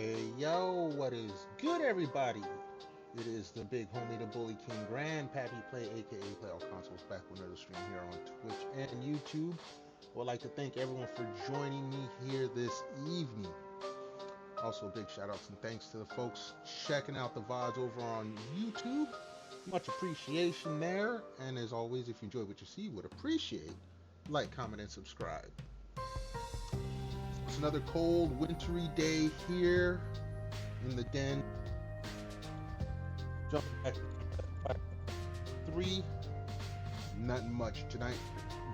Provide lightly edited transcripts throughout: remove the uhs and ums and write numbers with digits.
Hey yo, what is good, everybody? It is the big homie, the Bully King, Grandpappy Play, aka Play All Consoles, back with another stream here on Twitch and YouTube. I would like to thank everyone for joining me here this evening. Also, big shout outs and thanks to the folks checking out the VODs over on YouTube. Much appreciation there. And as always, if you enjoy what you see, would appreciate like, comment, and subscribe. It's another cold, wintry day here in the den. Jumping back to 3. Nothing much tonight.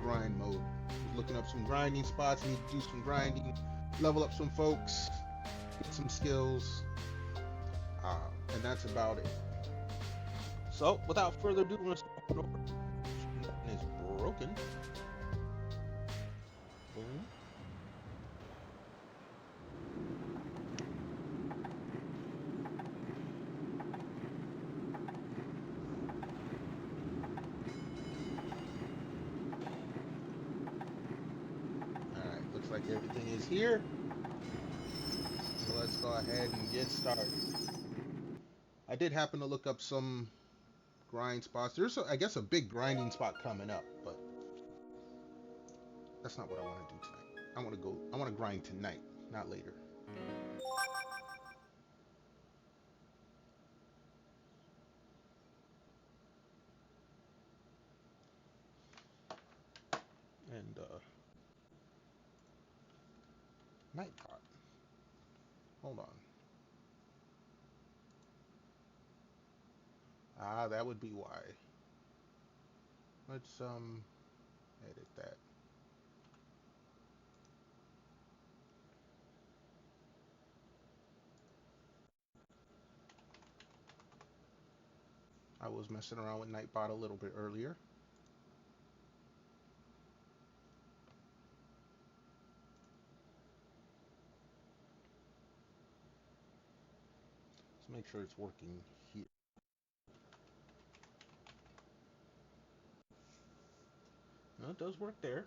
Grind mode. Was looking up some grinding spots. Need to do some grinding. Level up some folks. Get some skills. And that's about it. So, without further ado, I'm going to start it over. Button is broken. Boom. Alright, looks like everything is here. So let's go ahead and get started. I did happen to look up some grind spots. There's, I guess, a big grinding spot coming up, but that's not what I want to do tonight. I want to grind tonight, not later. And night pot. Hold on. That would be why. Let's edit that. I was messing around with Nightbot a little bit earlier. Let's make sure it's working here. No, it does work there.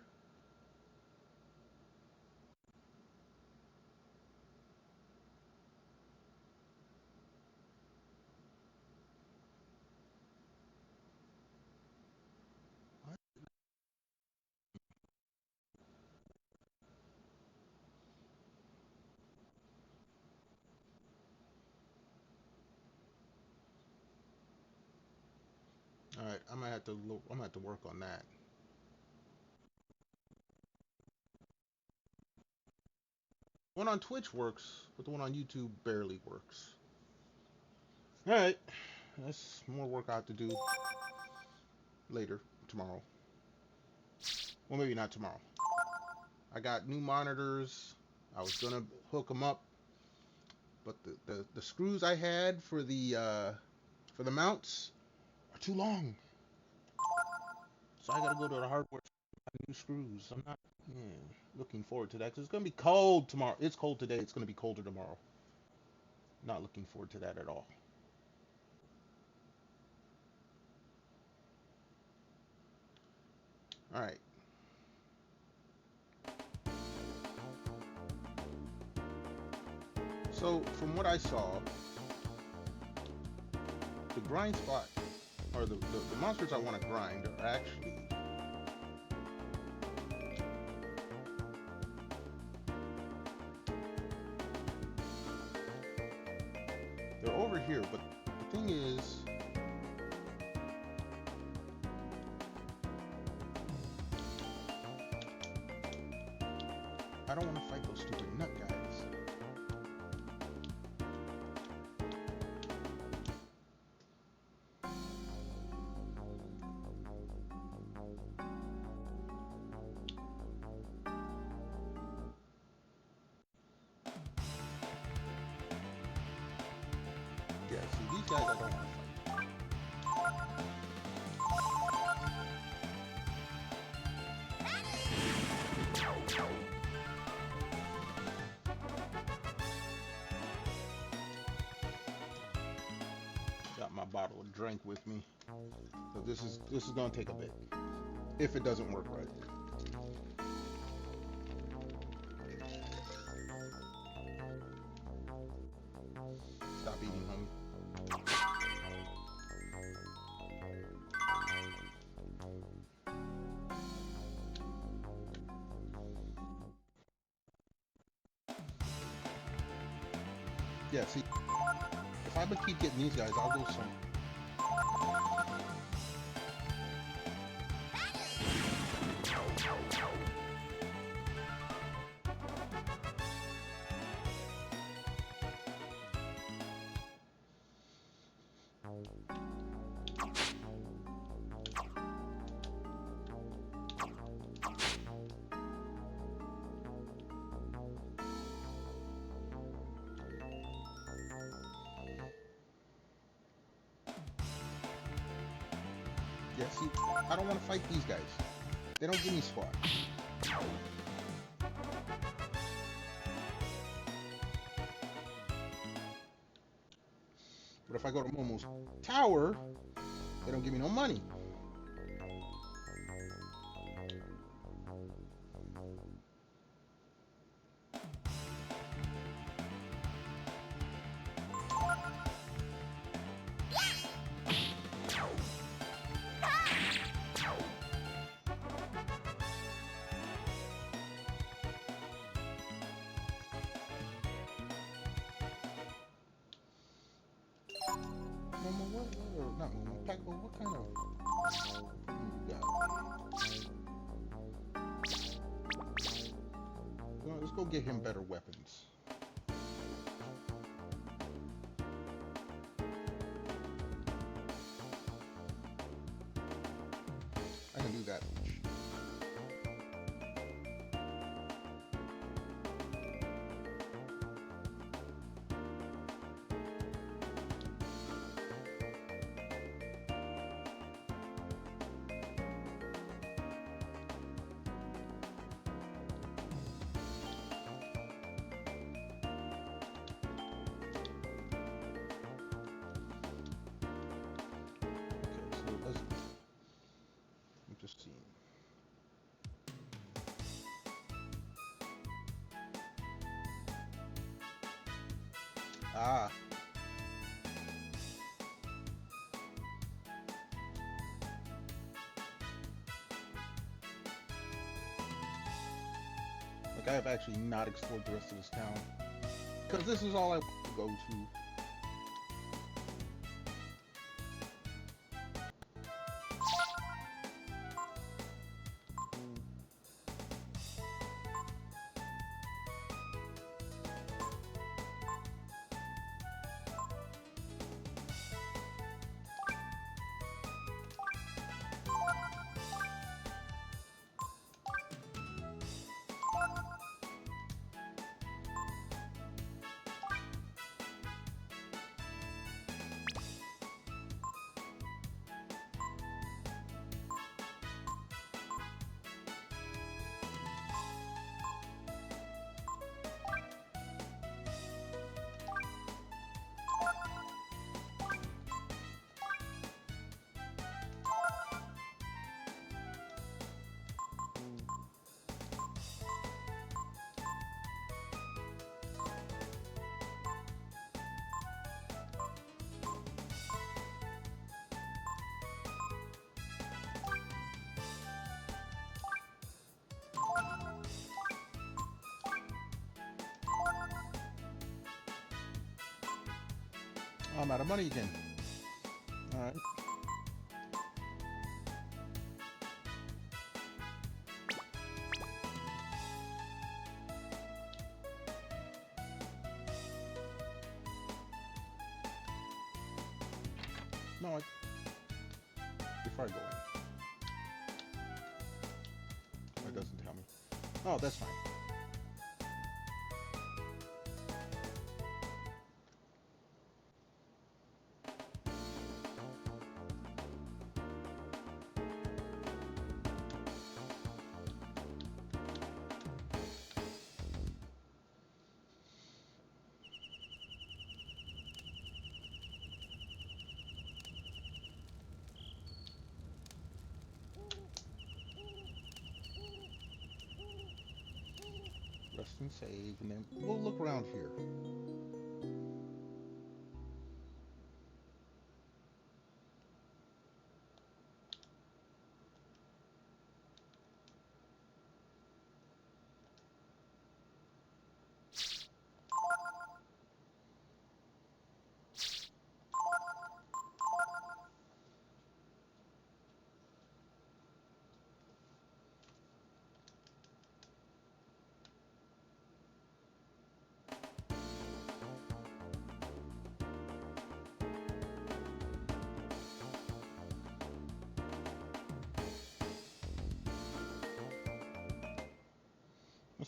What? All right, I'm gonna have to work on that. The one on Twitch works, but the one on YouTube barely works. All right, that's more work I have to do later, tomorrow. Well, maybe not tomorrow. I got new monitors. I was gonna hook them up, but the screws I had for the mounts are too long. So I gotta go to the hardware to buy new screws. I'm not looking forward to that because it's gonna be cold tomorrow. It's cold today. It's gonna be colder tomorrow. Not looking forward to that at all. All right. So from what I saw, the grind spot or the monsters I want to grind are actually they're over here, but the thing is I don't want to fight those stupid nut guys. Yeah, see, these guys I don't want to fight. Got my bottle of drink with me. So this is gonna take a bit. If it doesn't work right. Yeah, see, if I keep getting these guys, I'll go some. Yeah, see, I don't want to fight these guys. They don't give me squat. But if I go to Momo's tower, they don't give me no money. Momo, what not Momo, Paco, what kind of you got? Let's go get him better weapons. I can do that much. Okay, so let's. I'm just seeing. Ah, like I have actually not explored the rest of this town because this is all I want to go to. Oh, I'm out of money again. All right. No, before I go in, it doesn't tell me. Oh, that's fine. Rest and save, and then we'll look around here.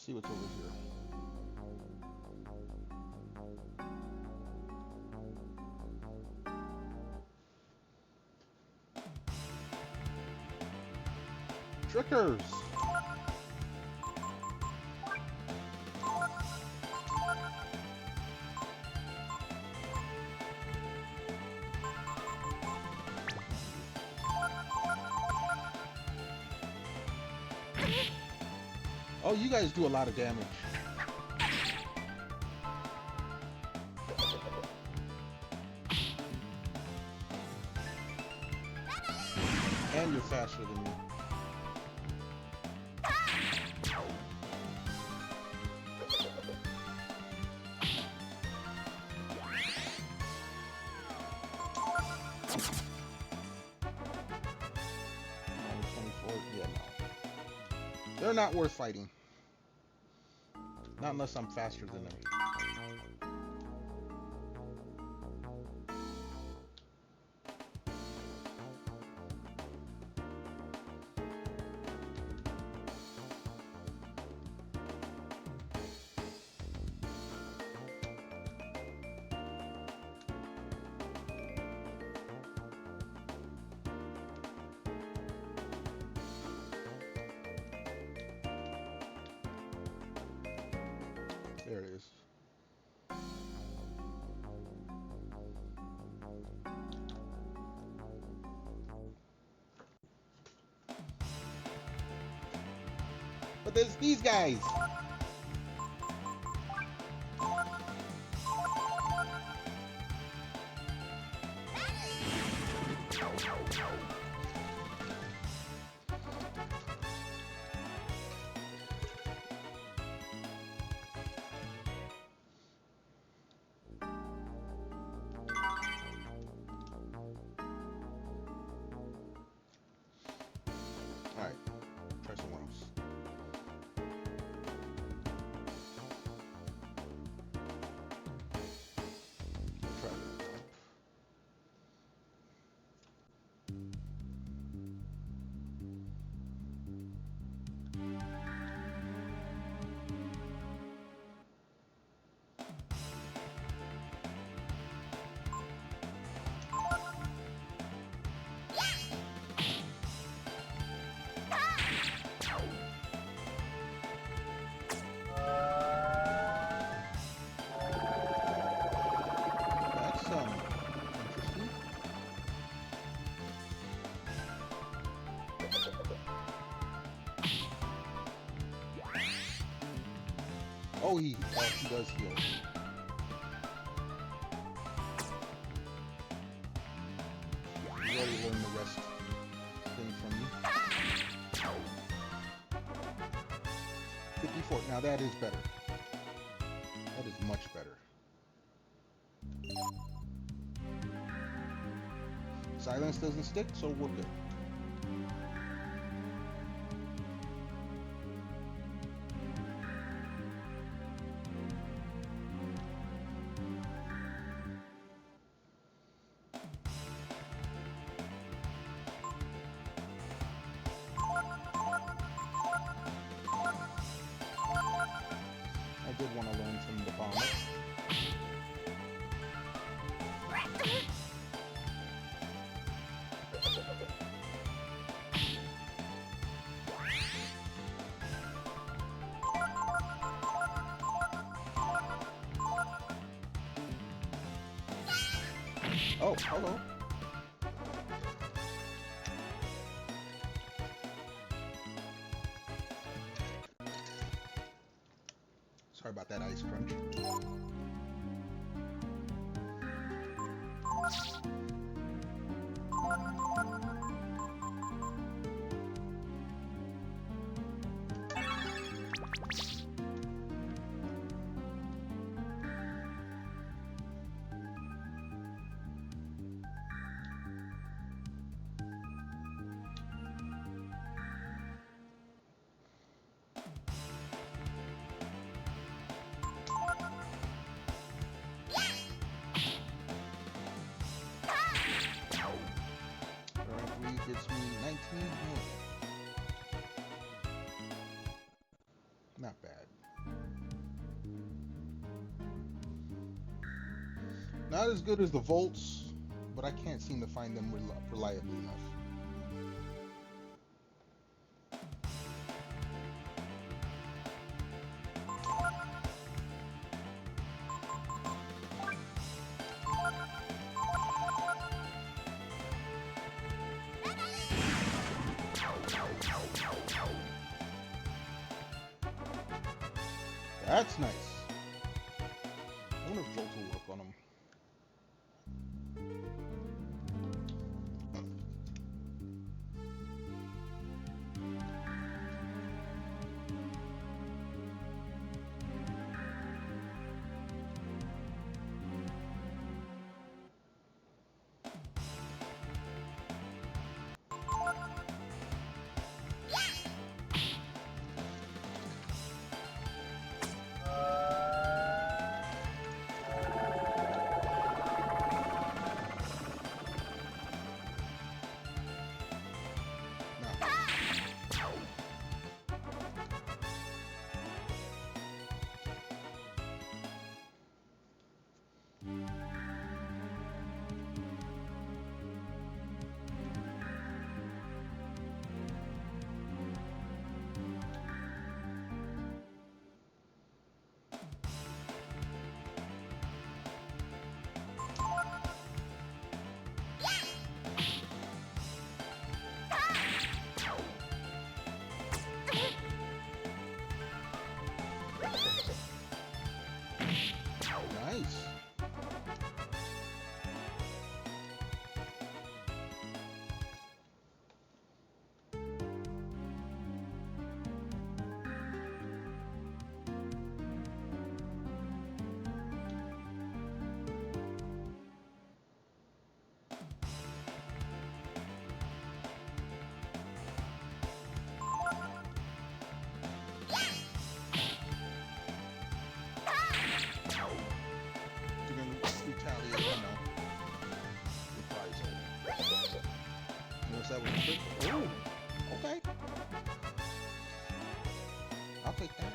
see what's over here. Trickers! Oh, you guys do a lot of damage. And you're faster than me. Yeah, no. They're not worth fighting. Not unless I'm faster than them. There it is. But there's these guys. Alright, try somewhere else. Try it. That's interesting. Oh, he does heal. You already learned the rest thing from me. 54. Now that is better. That is much better. Silence doesn't stick, so we're good. I did want to learn from the bomber. Oh, hello. Sorry about that ice crunch. Gets me 19 million. Not bad. Not as good as the volts, but I can't seem to find them reliably enough. That's nice. I wonder if Jolt will work on them. Nice. You're gonna retaliate, you know, reprisal. Notice that was quick. Oh, okay. I'll take that.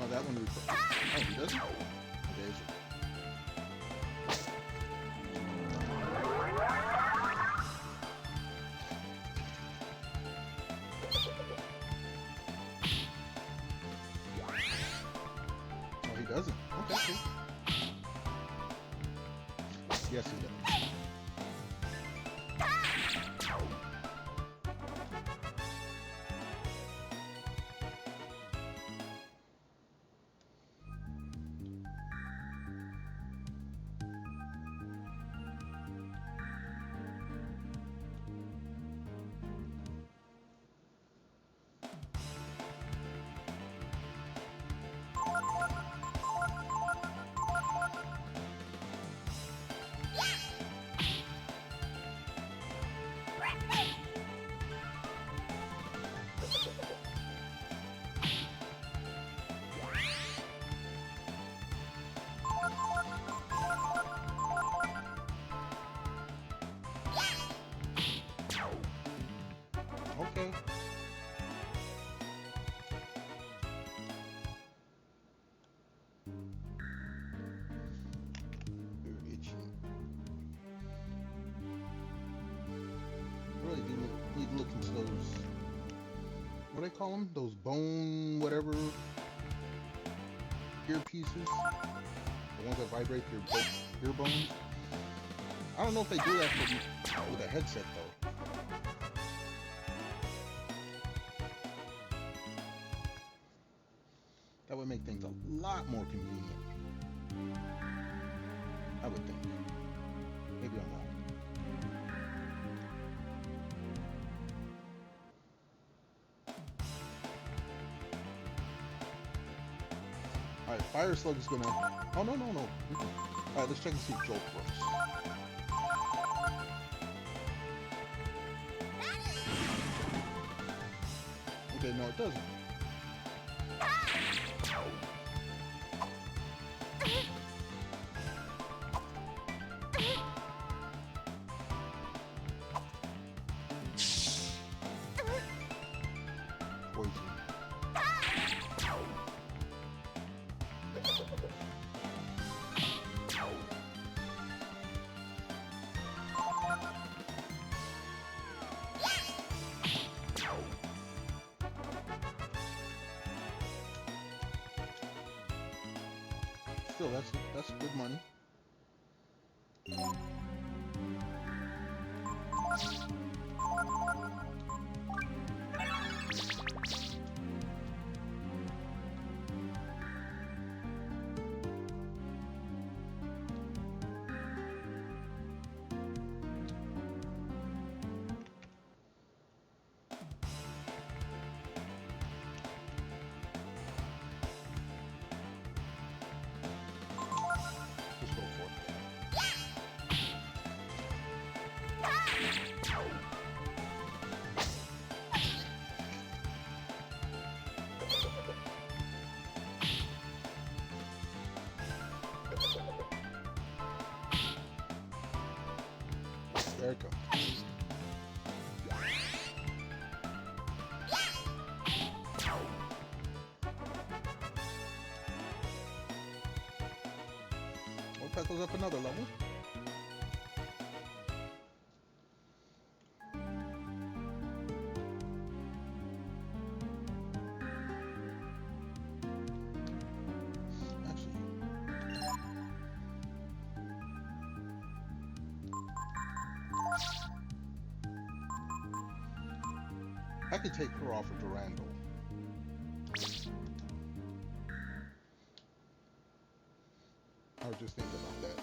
Oh, that one reprisal. Oh, he doesn't? Okay, it's... Oh, he doesn't. Okay, cool. Yes, he does. Okay. Very itchy. Really do need to look into those. What do they call them? Those bone whatever earpieces. The ones that vibrate your ear bones. I don't know if they do that with a headset though. That would make things a lot more convenient. I would think. Maybe I'm wrong. Alright, Fire Slug is gonna... Oh, no. Alright, let's check and see if Jolt works. Okay, no, it doesn't. still, that's good money. Let's go for it. There it goes. Well, that goes up another level. Actually, I could take her off of Durandal. I was just thinking about that.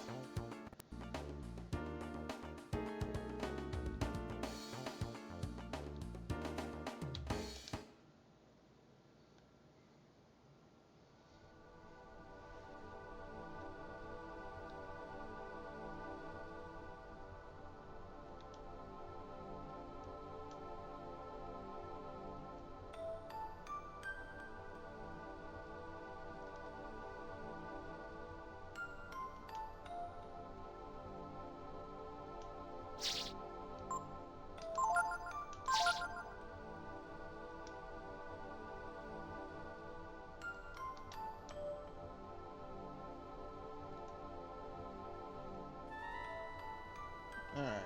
All right.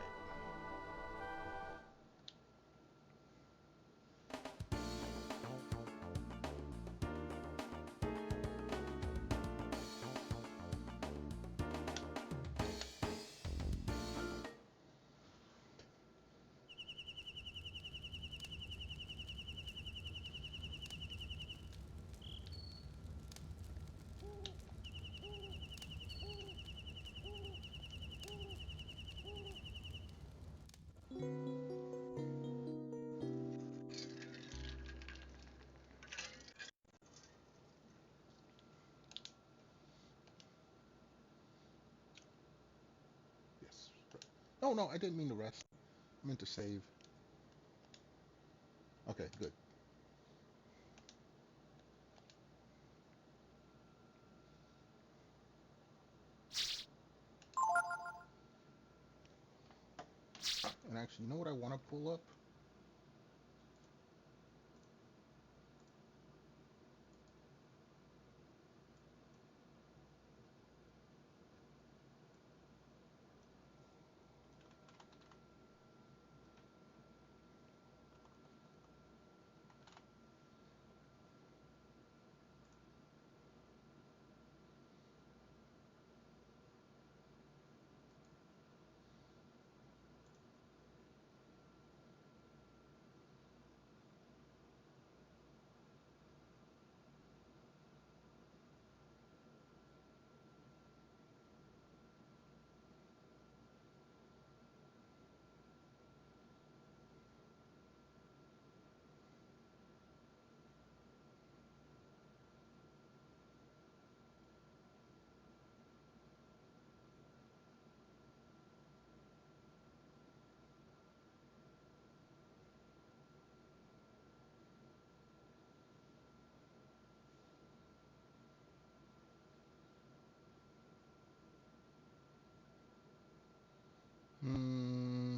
Yes. No, no, I didn't mean to rest. I meant to save. Okay, good. And actually, you know what I want to pull up? Hmm.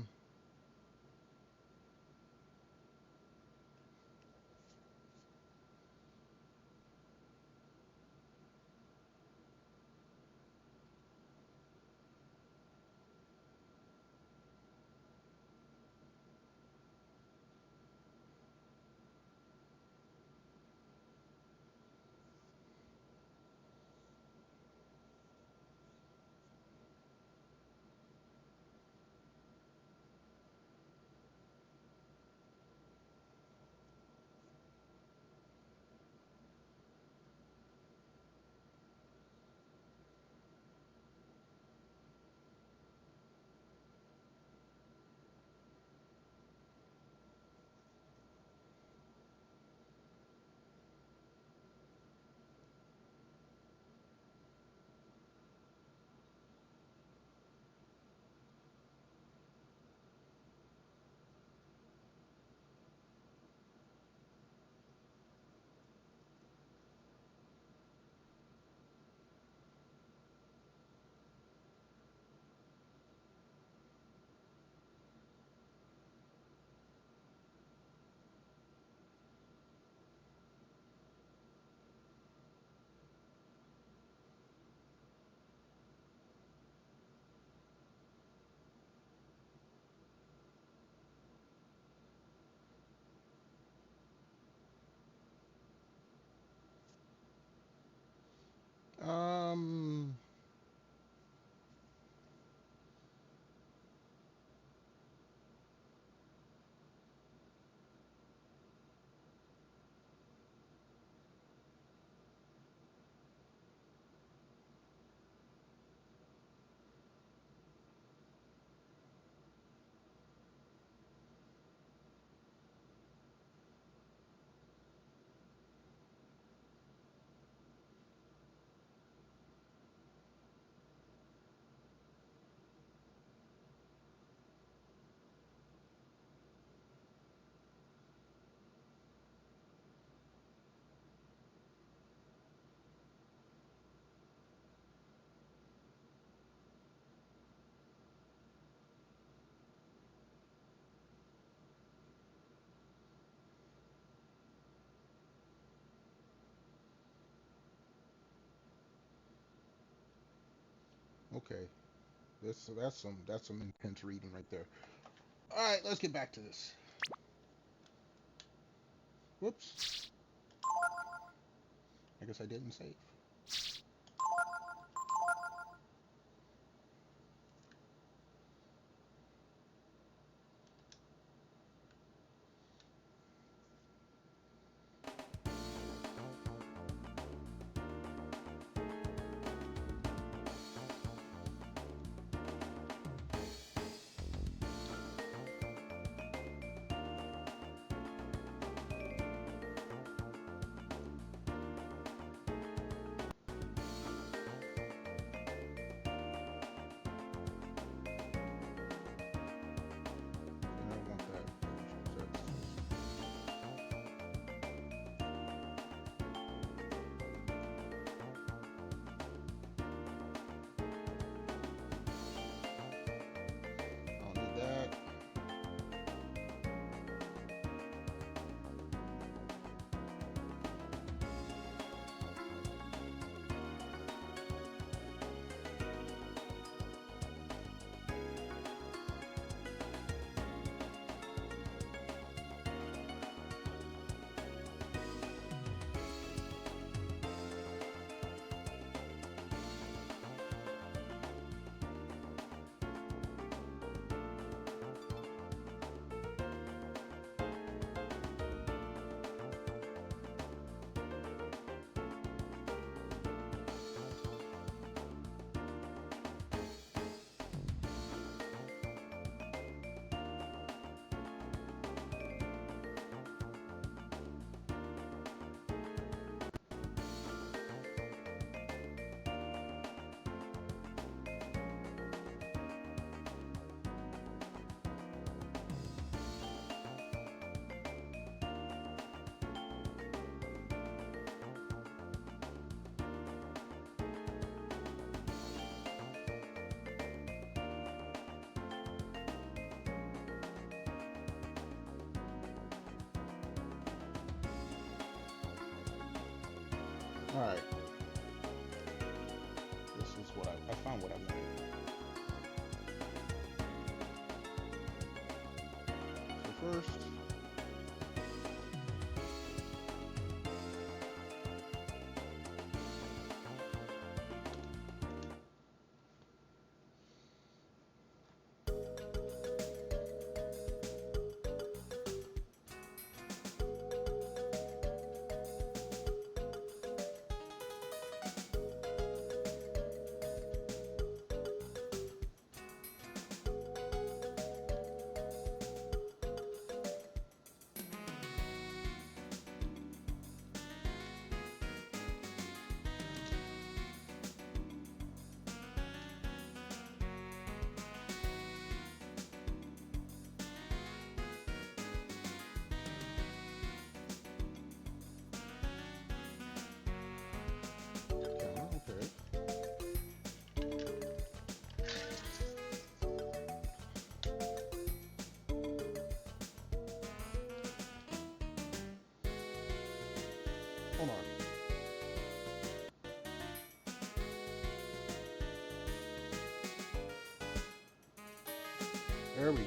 Okay. That's some intense reading right there. All right, let's get back to this. Whoops. I guess I didn't save. I don't want that. I don't need that. All right. This is what I found what I wanted. So first, camera. Okay. Hold on. There we go.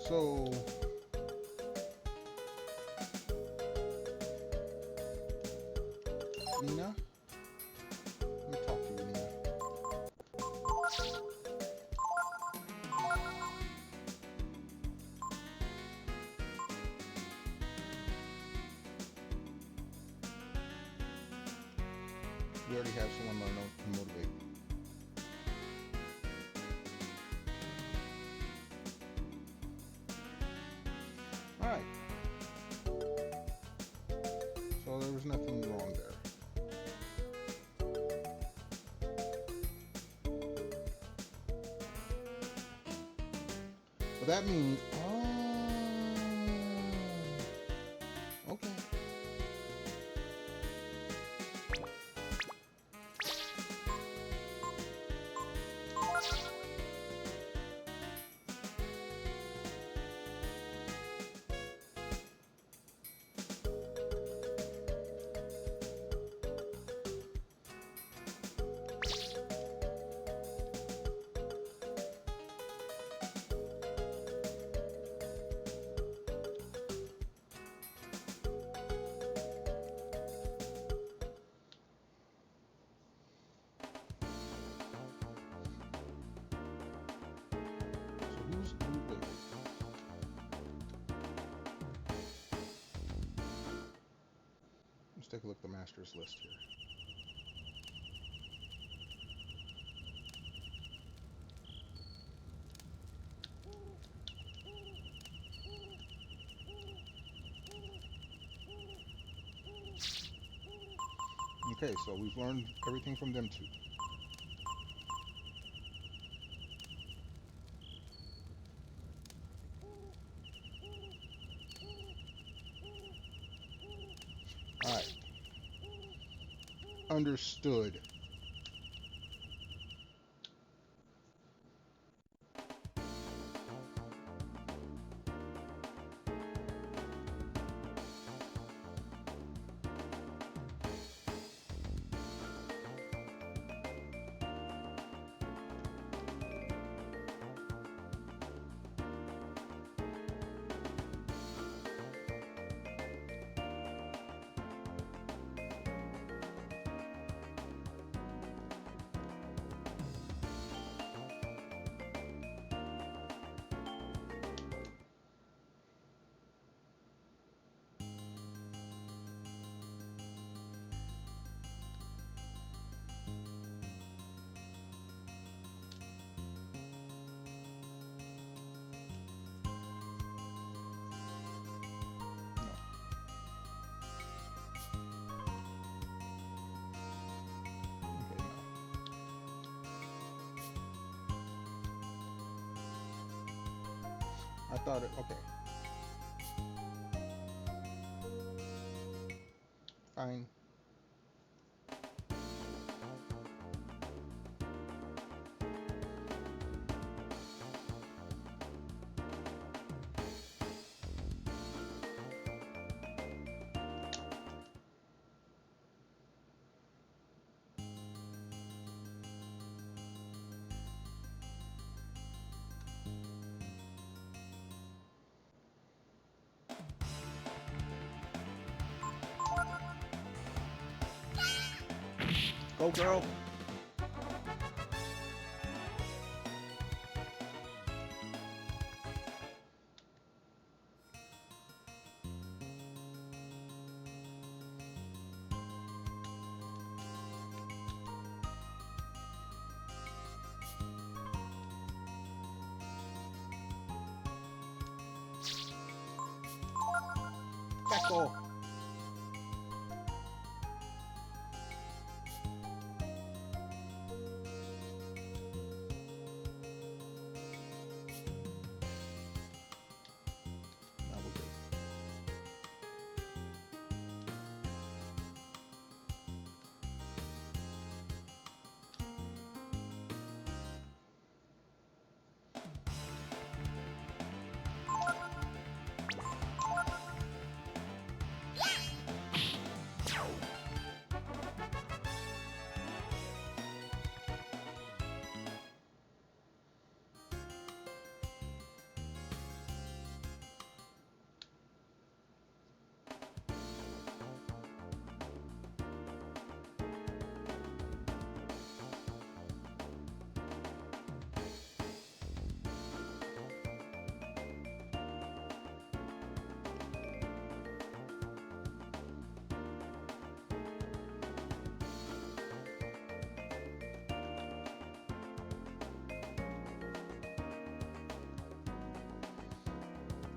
So Nina, let me talk to you, Nina. We already have someone to motivate. All right. So there was nothing wrong there. But that means, okay. take a look at the master's list here. Okay, so we've learned everything from them two. All right. Understood. Okay, I thought it. Okay, fine. Go, girl. Tackle. Now we're good.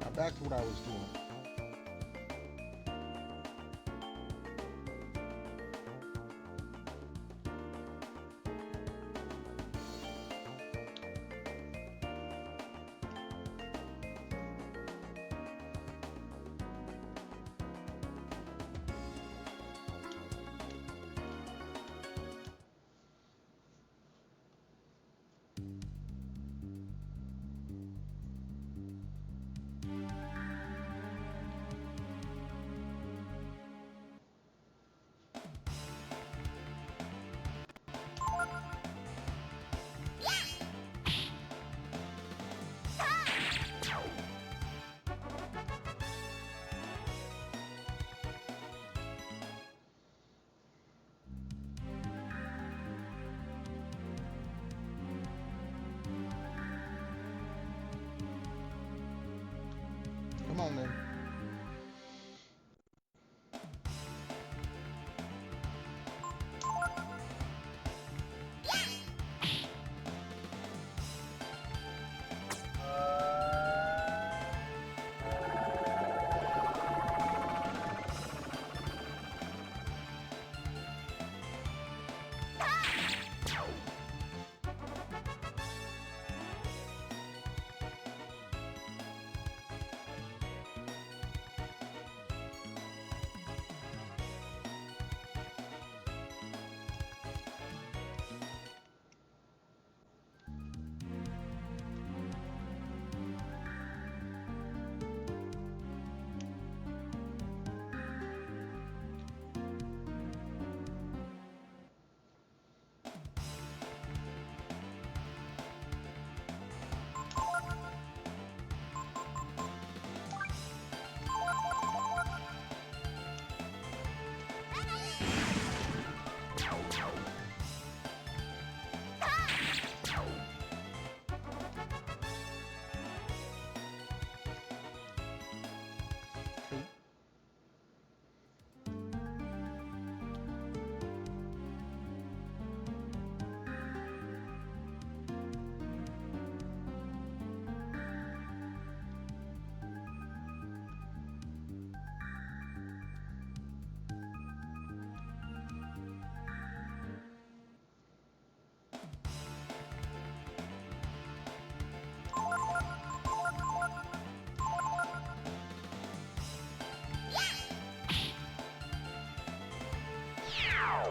Now back to what I was doing. Come on, then.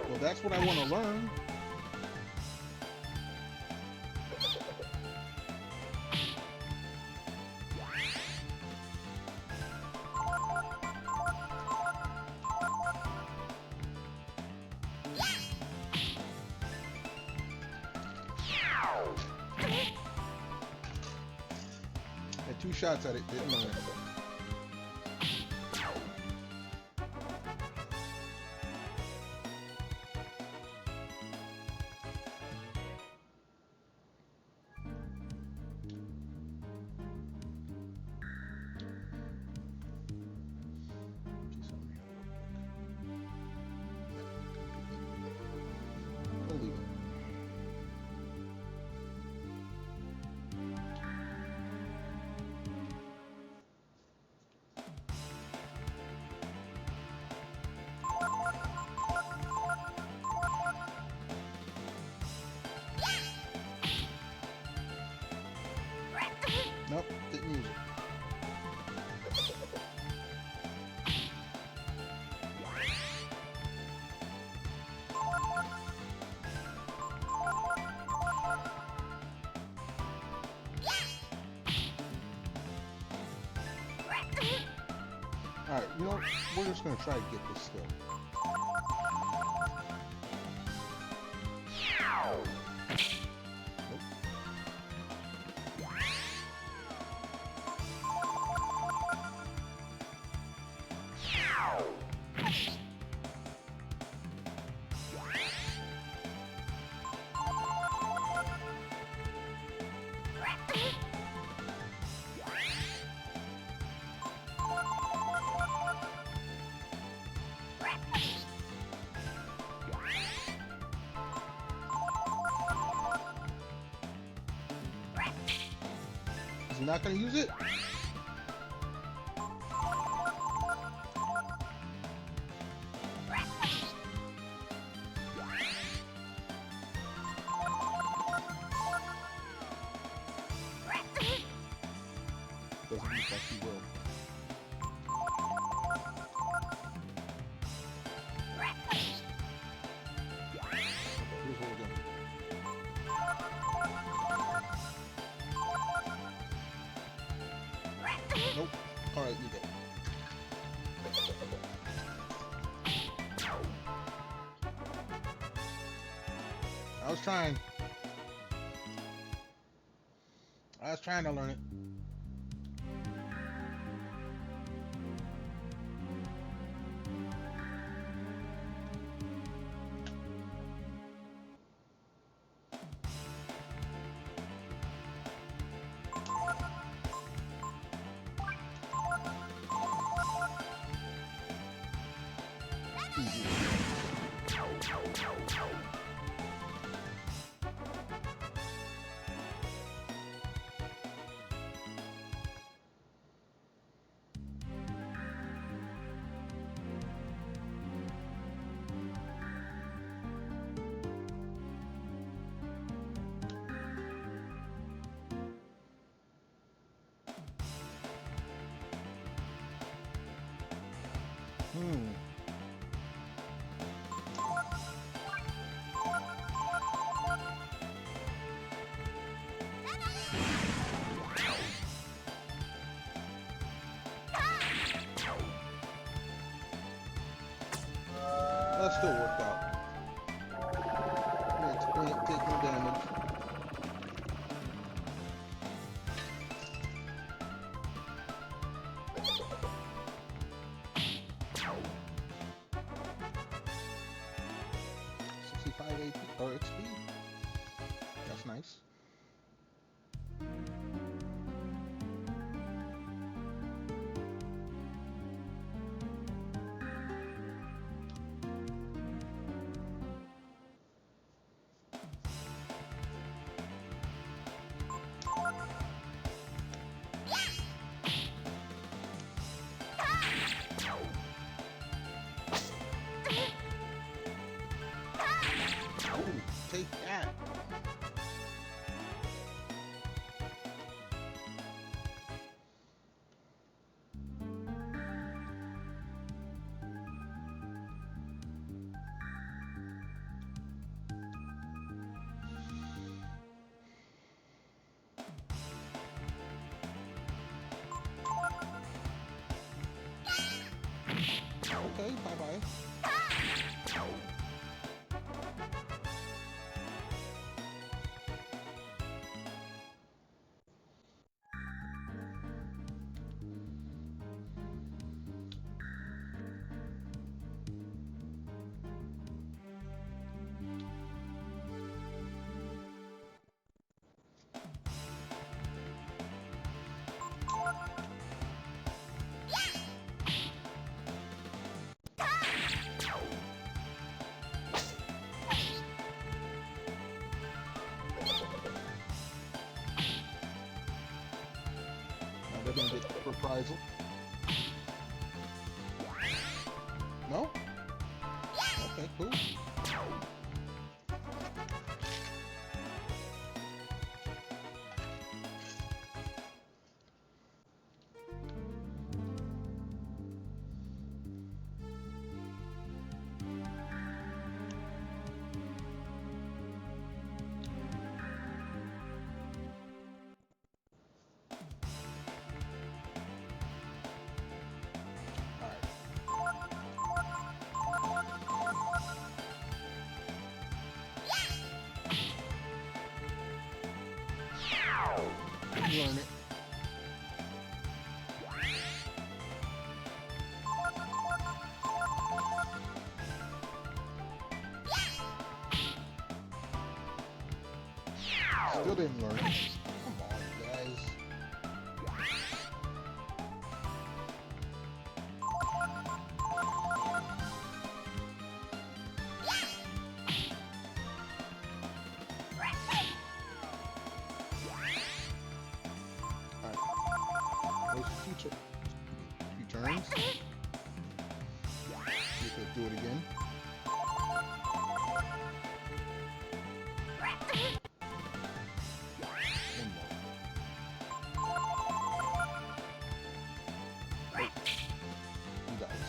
Well, that's what I want to learn. Had 2 shots at it, didn't learn. We'll leave it. Nope, didn't use it. Alright, you know, we're just gonna try to get this still. Nope. Is he not gonna use it? Doesn't look like he will. Here's what we're doing. Nope. Alright, you get it. I was trying to learn it. That still worked out. Yeah, take no damage. AP or XP. That's nice. Take that. Okay, bye-bye. Now they're gonna get reprisal. No? Okay, cool. Alright. Learn it. Still didn't learn it. Come on, guys. Alright. Where's the future? Few turns. See if he'll do it again. One more. Oh, you guys.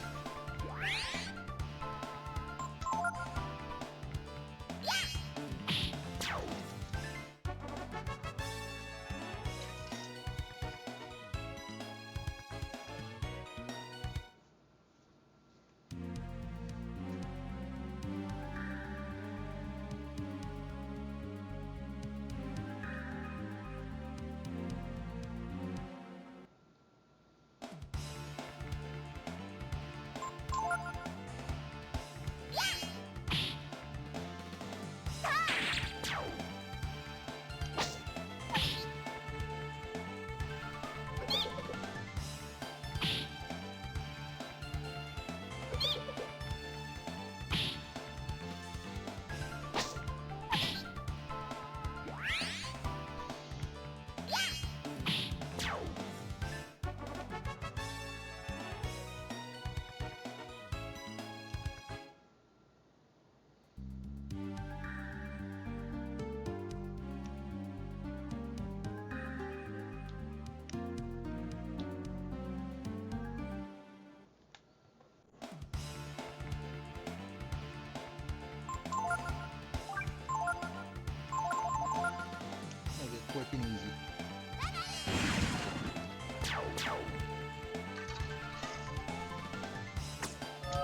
Make it quick and easy.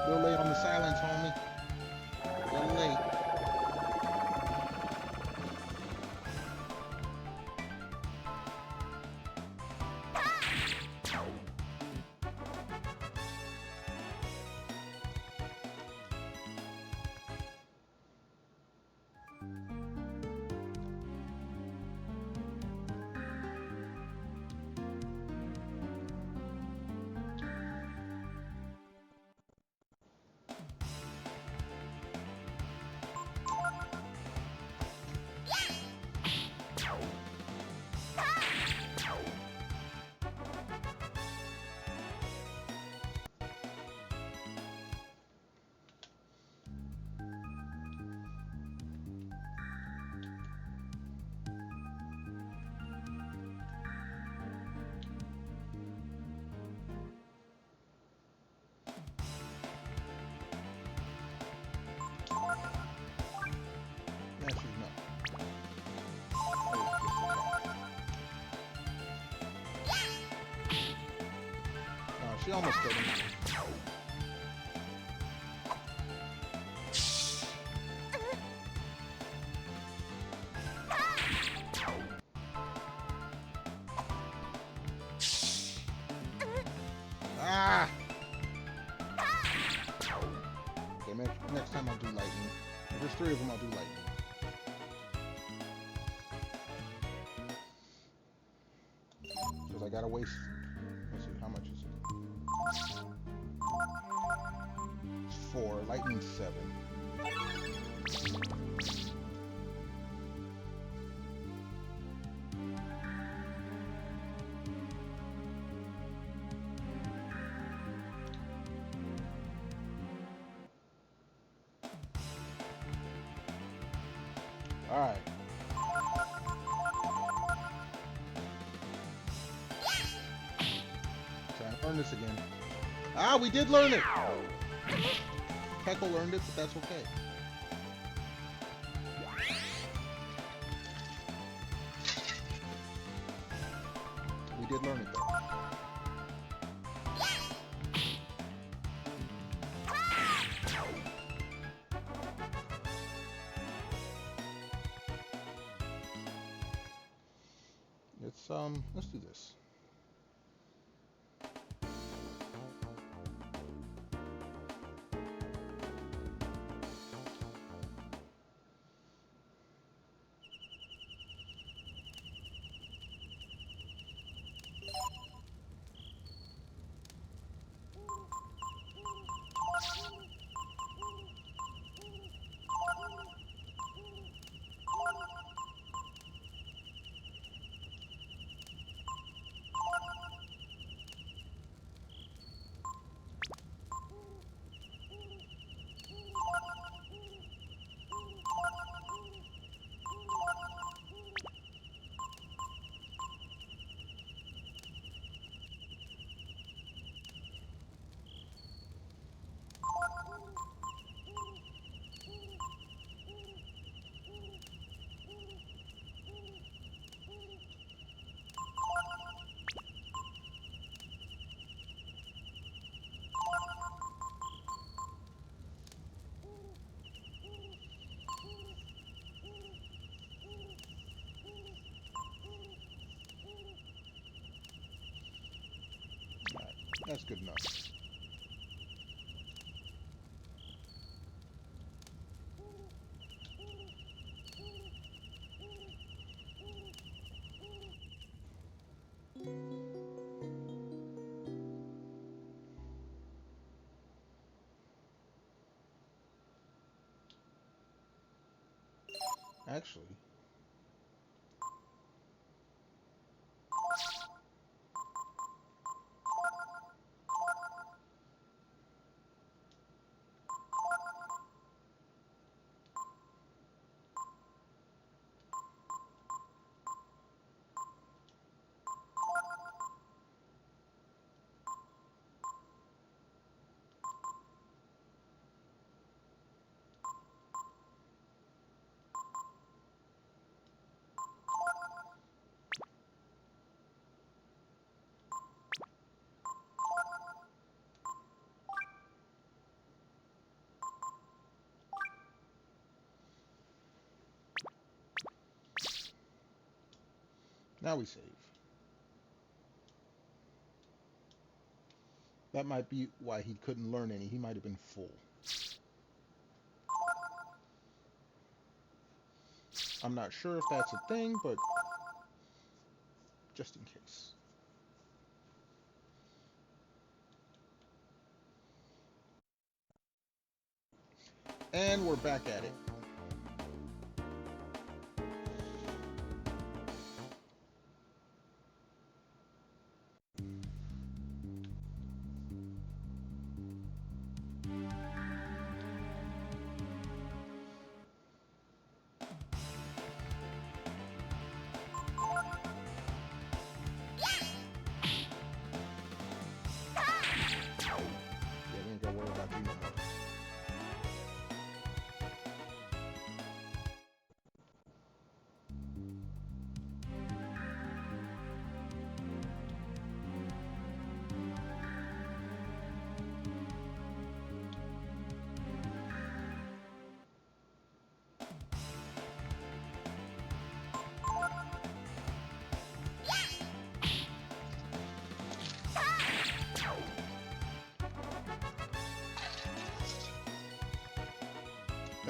Little late on the silence, homie. Little late. Actually, no. She almost killed him. Next time I'll do lightning. If there's 3 of them, I'll do lightning. Because I gotta waste. Let's see, how much is it? It's 4. Lightning 7. Alright. Trying to learn this again. Ah, we did learn it! Heckle learned it, but that's okay. We did learn it though. Let's do this. Alright, that's good enough. Actually, now we save. That might be why he couldn't learn any. He might have been full. I'm not sure if that's a thing, but just in case. And we're back at it. Yeah, we ain't gotta worry about you no more.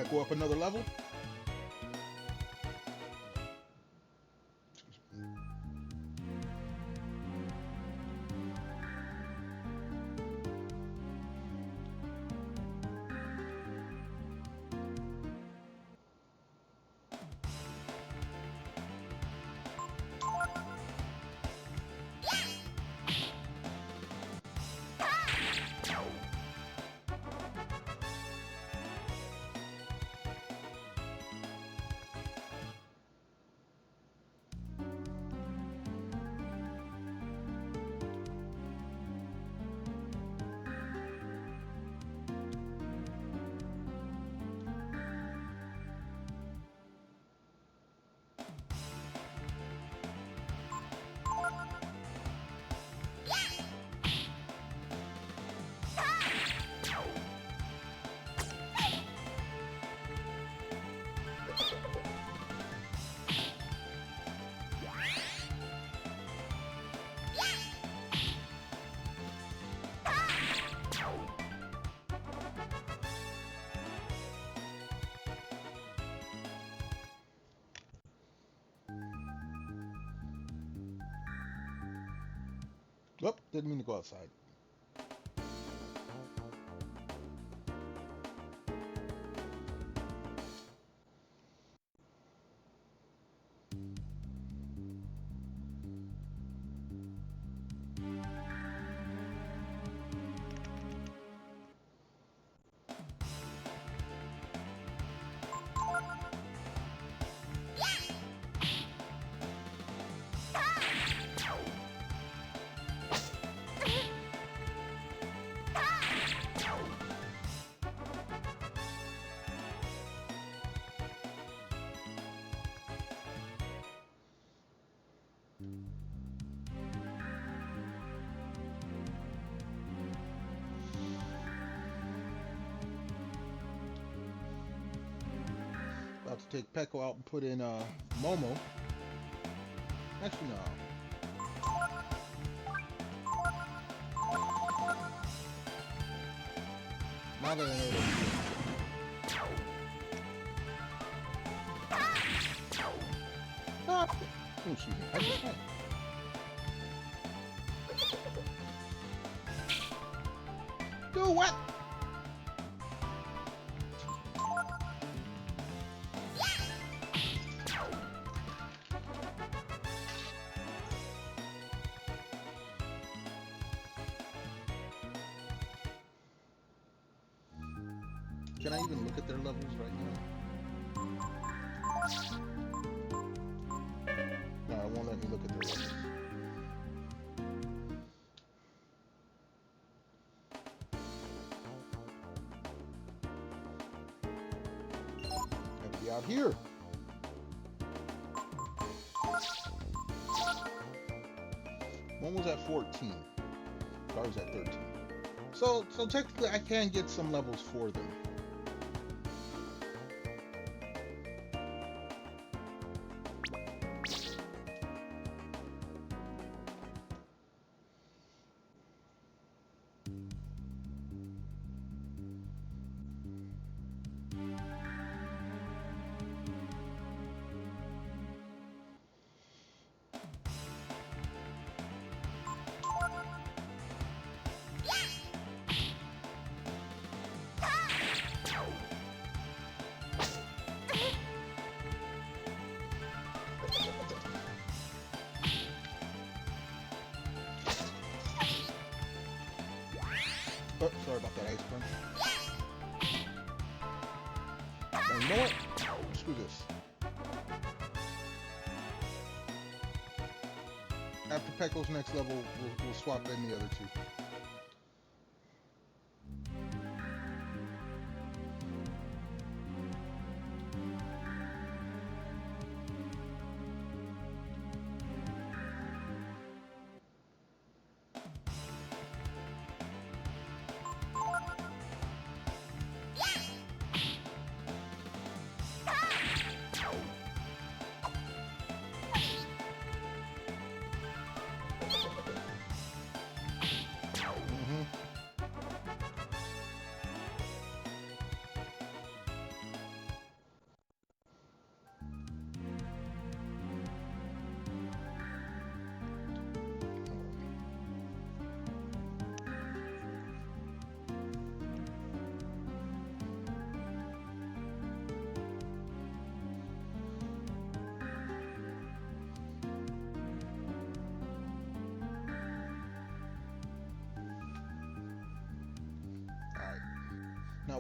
That go up another level. Whoop, didn't mean to go outside. About to take Pecco out and put in Momo. Actually, no. Now that I know what I'm doing. Oh, excuse me. I just went. Do what? Can I even look at their levels right now? No, it won't let me look at their levels. Have to be out here. One was at 14. I was at 13. So technically I can get some levels for them. Oh, sorry about that ice punch. And you know what? Screw this. After Pecco's next level, we'll swap in the other two.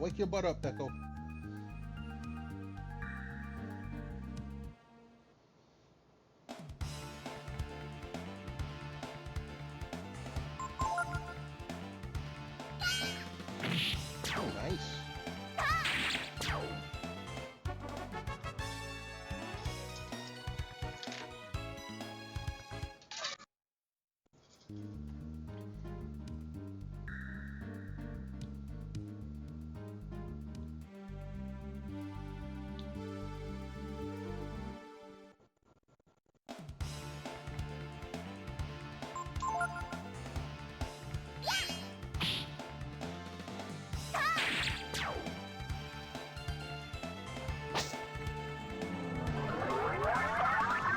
wake your butt up, Deco. Oh, nice.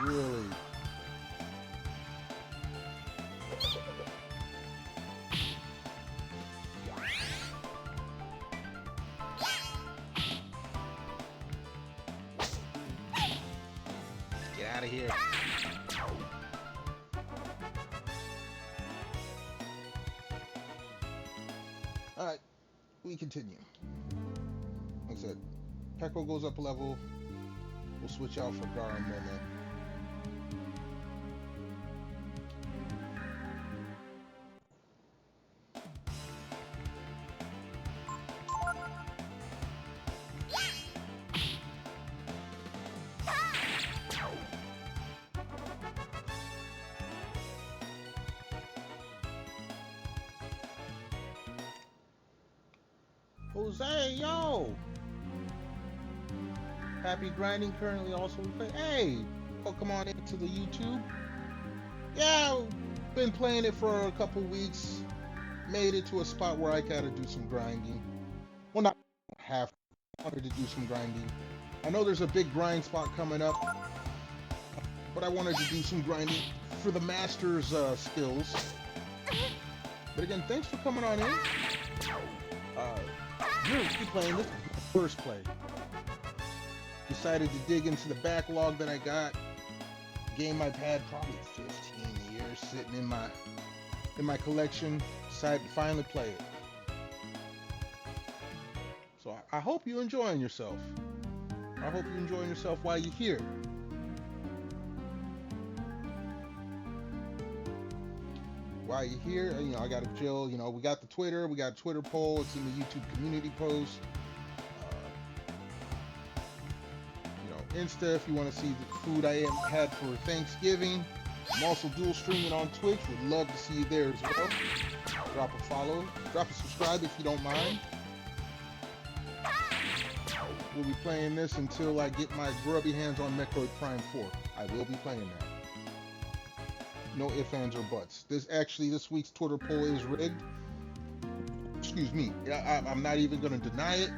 Really? Get out of here. Alright, we continue. Like I said, Pecco goes up a level. We'll switch out for Gar and Momo. Jose, yo! Happy grinding currently also play. Hey, come on into the YouTube. Yeah, been playing it for a couple weeks. Made it to a spot where I gotta do some grinding. Well, not half. I wanted to do some grinding. I know there's a big grind spot coming up, but I wanted to do some grinding for the master's skills. But again, thanks for coming on in. You're playing this first play. Decided to dig into the backlog that I got. Game I've had probably 15 years sitting in my collection. Decided to finally play it. So I hope you're enjoying yourself. I hope you're enjoying yourself while you're here. While you're here, I got to chill. We got the Twitter. We got a Twitter poll. It's in the YouTube community post. Insta if you want to see the food I had for Thanksgiving. I'm also dual streaming on Twitch. Would love to see you there as well. Drop a follow. Drop a subscribe if you don't mind. We'll be playing this until I get my grubby hands on Metroid Prime 4. I will be playing that. No ifs, ands, or buts. This week's Twitter poll is rigged. Excuse me. I'm not even going to deny it.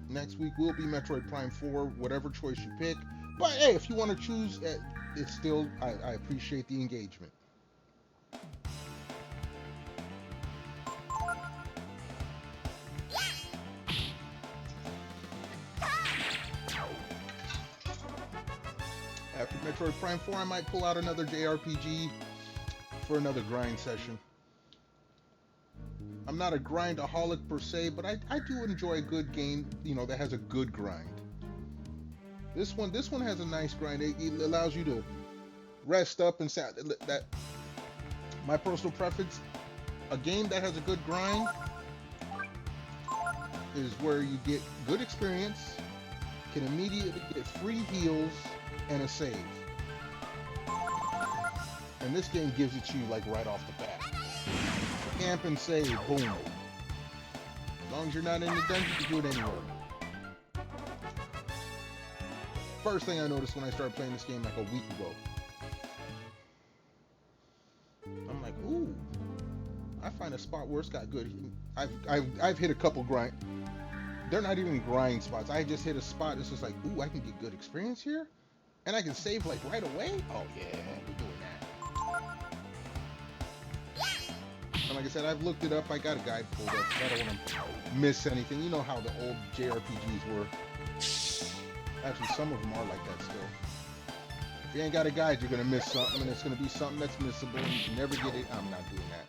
Next week will be Metroid Prime 4, whatever choice you pick. But hey, if you want to choose, it's still, I appreciate the engagement. After Metroid Prime 4, I might pull out another JRPG for another grind session. I'm not a grindaholic per se, but I do enjoy a good game, that has a good grind. This one has a nice grind. It allows you to rest up and sound that. My personal preference, a game that has a good grind is where you get good experience, can immediately get free heals and a save. And this game gives it to you like right off the bat. Camp and save, boom. As long as you're not in the dungeon, you can do it anywhere. First thing I noticed when I started playing this game like a week ago. I'm like, ooh, I find a spot where it's got good. I've hit a couple grind. They're not even grind spots. I just hit a spot. It's just like, ooh, I can get good experience here, and I can save like right away. Oh yeah, we're doing that. And like I said, I've looked it up. I got a guide pulled up. I don't want to miss anything. You know how the old JRPGs were. Actually, some of them are like that still. If you ain't got a guide, you're going to miss something, and it's going to be something that's missable, and you can never get it. I'm not doing that.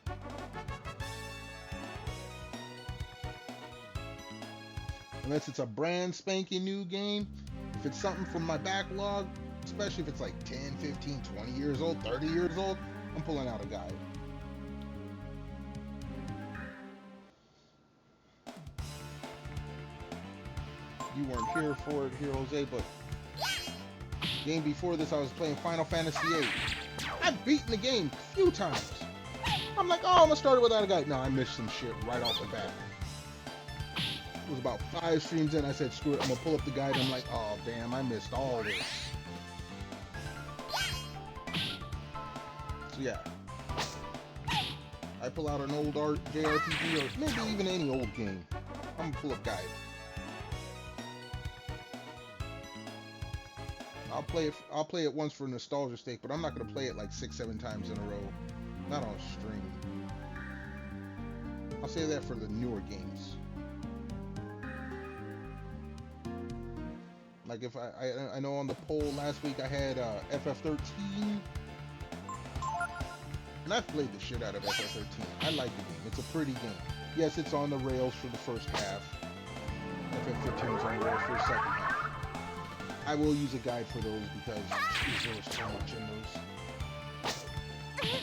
unless it's a brand spanking new game. If it's something from my backlog, especially if it's like 10, 15, 20 years old, 30 years old, I'm pulling out a guide. You weren't here for it here, Jose, but game before this, I was playing Final Fantasy VIII. I've beaten the game a few times. I'm like, oh, I'm gonna start it without a guide. No, I missed some shit right off the bat. It was about 5 streams in. I said, screw it, I'm gonna pull up the guide. I'm like, oh, damn, I missed all this. So, yeah. I pull out an old JRPG or maybe even any old game. I'm gonna pull up guide. I'll play it once for nostalgia's sake, but I'm not gonna play it like 6, 7 times in a row. Not on stream. I'll say that for the newer games. Like if I know on the poll last week I had FF13, and I've played the shit out of FF13. I like the game. It's a pretty game. Yes, it's on the rails for the first half. FF15 is on the rails for the second half. I will use a guide for those because there was so much in those.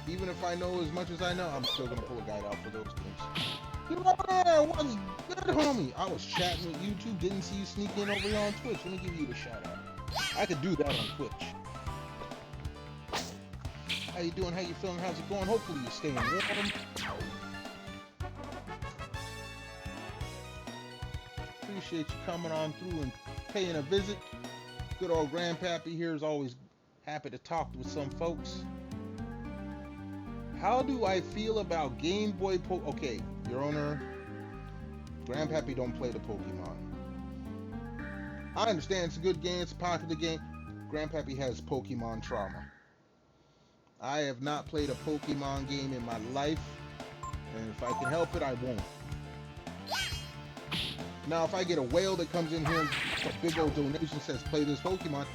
Even if I know as much as I know, I'm still gonna pull a guide out for those games. Get over there! What's good, homie? I was chatting with you too. Didn't see you sneak in over here on Twitch. Let me give you the shout out. I could do that on Twitch. How you doing? How you feeling? How's it going? Hopefully you're staying warm. Appreciate you coming on through and paying a visit. Good old Grandpappy here is always happy to talk with some folks. How do I feel about Game Boy Okay, your owner, Grandpappy don't play the Pokemon. I understand it's a good game, it's a popular game. Grandpappy has Pokemon trauma. I have not played a Pokemon game in my life, and if I can help it, I won't. Now, if I get a whale that comes in here and a big old donation says play this Pokemon,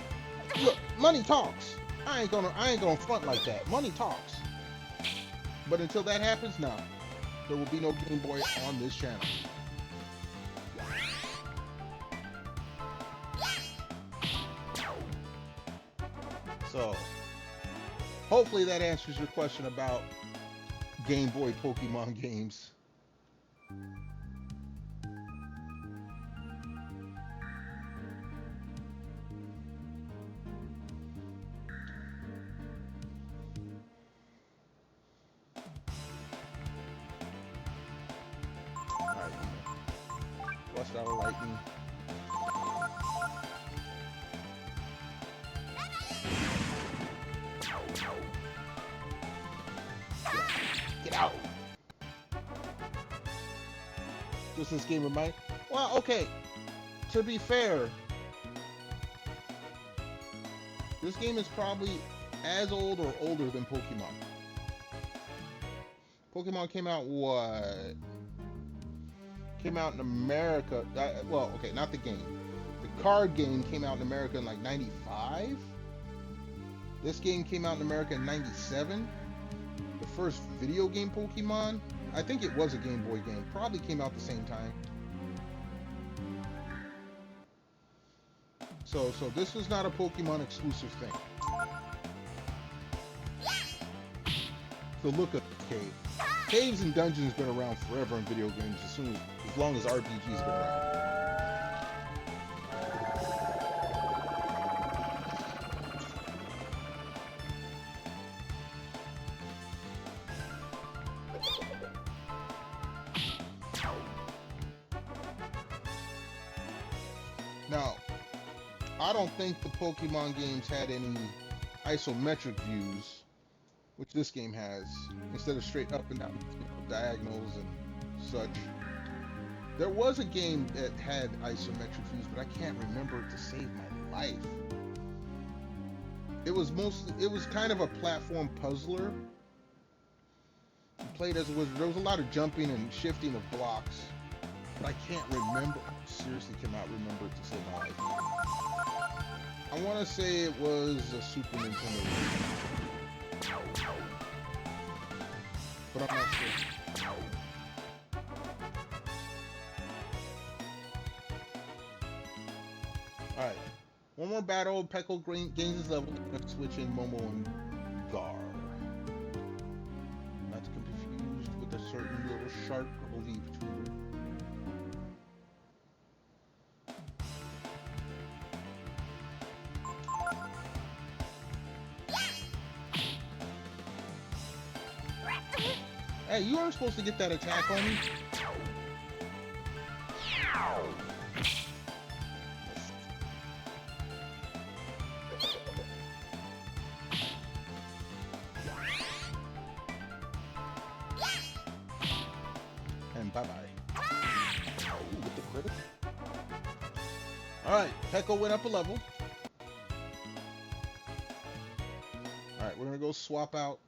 look, money talks. I ain't gonna front like that. Money talks. But until that happens, no, there will be no Game Boy on this channel. So, hopefully that answers your question about Game Boy Pokemon games. Bust out a lightning. Get out. Just this game of mine. Well, okay. To be fair, this game is probably as old or older than Pokemon. Pokemon came out what? Came out in America. Well, okay, not the game. The card game came out in America in like 95. This game came out in America in 97. The first video game Pokemon, I think it was a Game Boy game, probably came out the same time. So this was not a Pokemon exclusive thing. The look of the cave. Caves and dungeons been around forever in video games as long as RPGs been around. Now, I don't think the Pokemon games had any isometric views, which this game has, instead of straight up and down, diagonals and such. There was a game that had isometric views, but I can't remember it to save my life. It was kind of a platform puzzler. You played as a wizard. There was a lot of jumping and shifting of blocks, but I can't remember. I seriously cannot remember it to save my life. I want to say it was a Super Nintendo game, but I'm not sure. Alright. One more battle. Peko gains his level. Let's switch in Momo and Gar. Not to be confused with a certain little shark or leaf tuber. Hey, you aren't supposed to get that attack on me. And bye-bye. Ooh, with the critic. Alright, Peko went up a level. Alright, we're gonna go swap out.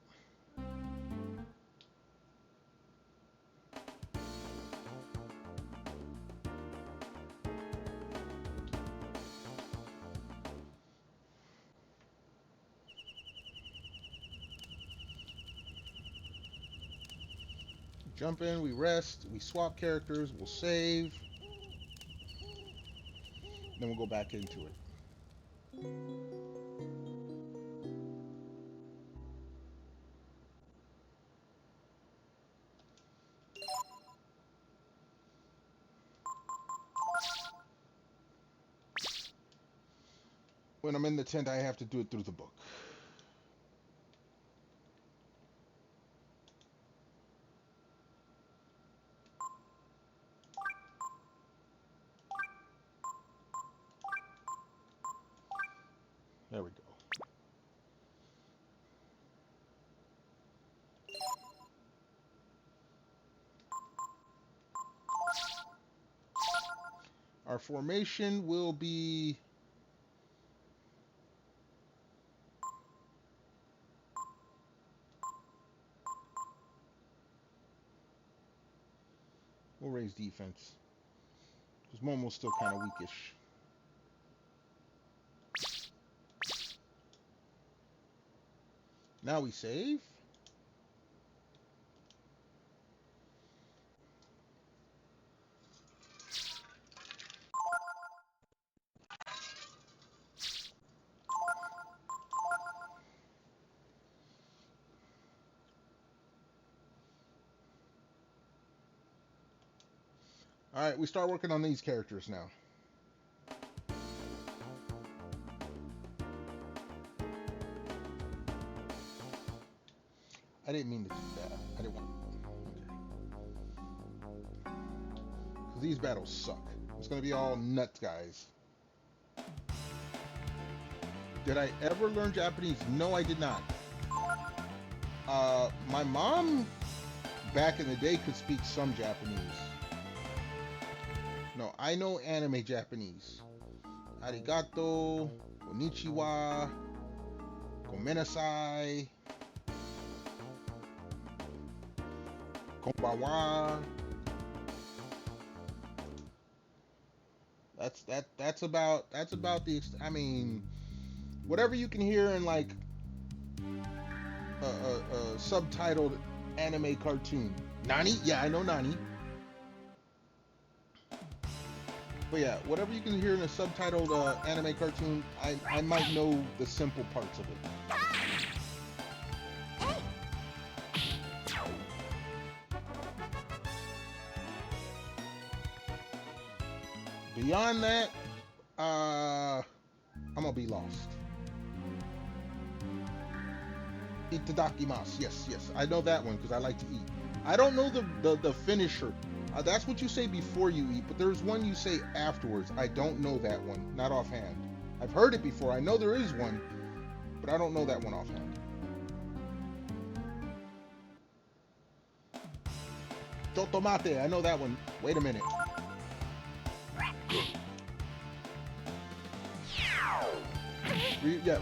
Jump in, we rest, we swap characters, we'll save. Then we'll go back into it. When I'm in the tent, I have to do it through the book. There we go. Our formation will be we'll raise defense. Because Momo's still kind of weakish. Now we save. Alright, we start working on these characters now. I didn't mean to do that. I didn't want to. Because these battles suck. It's going to be all nuts, guys. Did I ever learn Japanese? No, I did not. My mom, back in the day, could speak some Japanese. No, I know anime Japanese. Arigato, konnichiwa, gomenasai, konbanwa. That's about the. I mean, whatever you can hear in like a subtitled anime cartoon. Nani? Yeah, I know Nani. But yeah, whatever you can hear in a subtitled anime cartoon, I might know the simple parts of it. Beyond that, I'm gonna be lost. Itadakimasu. Yes, I know that one because I like to eat. I don't know the finisher. That's what you say before you eat, but there's one you say afterwards. I don't know that one, not offhand. I've heard it before. I know there is one, but I don't know that one offhand. Totomate, I know that one. Wait a minute.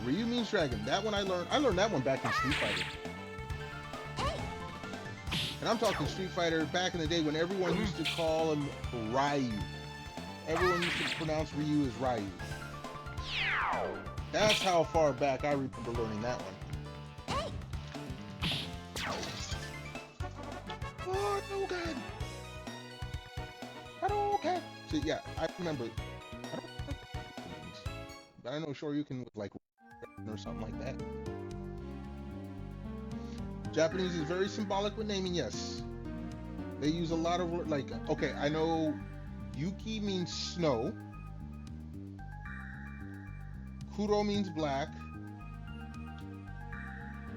Ryu means dragon. That one I learned. I learned that one back in Street Fighter. And I'm talking Street Fighter back in the day when everyone used to call him Ryu. Everyone used to pronounce Ryu as Ryu. That's how far back I remember learning that one. Oh, no good. I don't okay. So yeah, I remember. I don't remember. But I know Shoryuken was like or something like that. Japanese is very symbolic with naming, yes. They use a lot of like, okay, I know Yuki means snow. Kuro means black.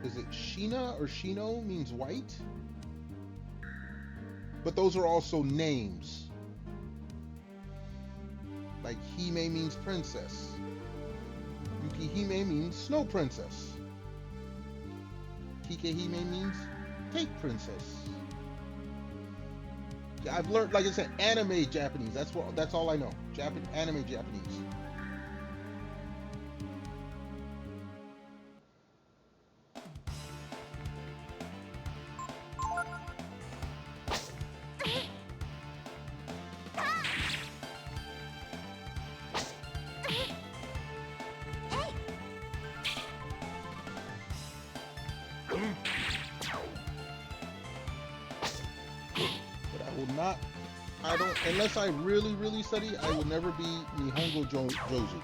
Is it Shina or Shino means white? But those are also names. Like Hime means princess. Yukihime means snow princess. Kikehime means cake princess. I've learned, like I said, anime Japanese. That's all I know. Anime Japanese. Unless I really, really study, I will never be Nihongo Jozu.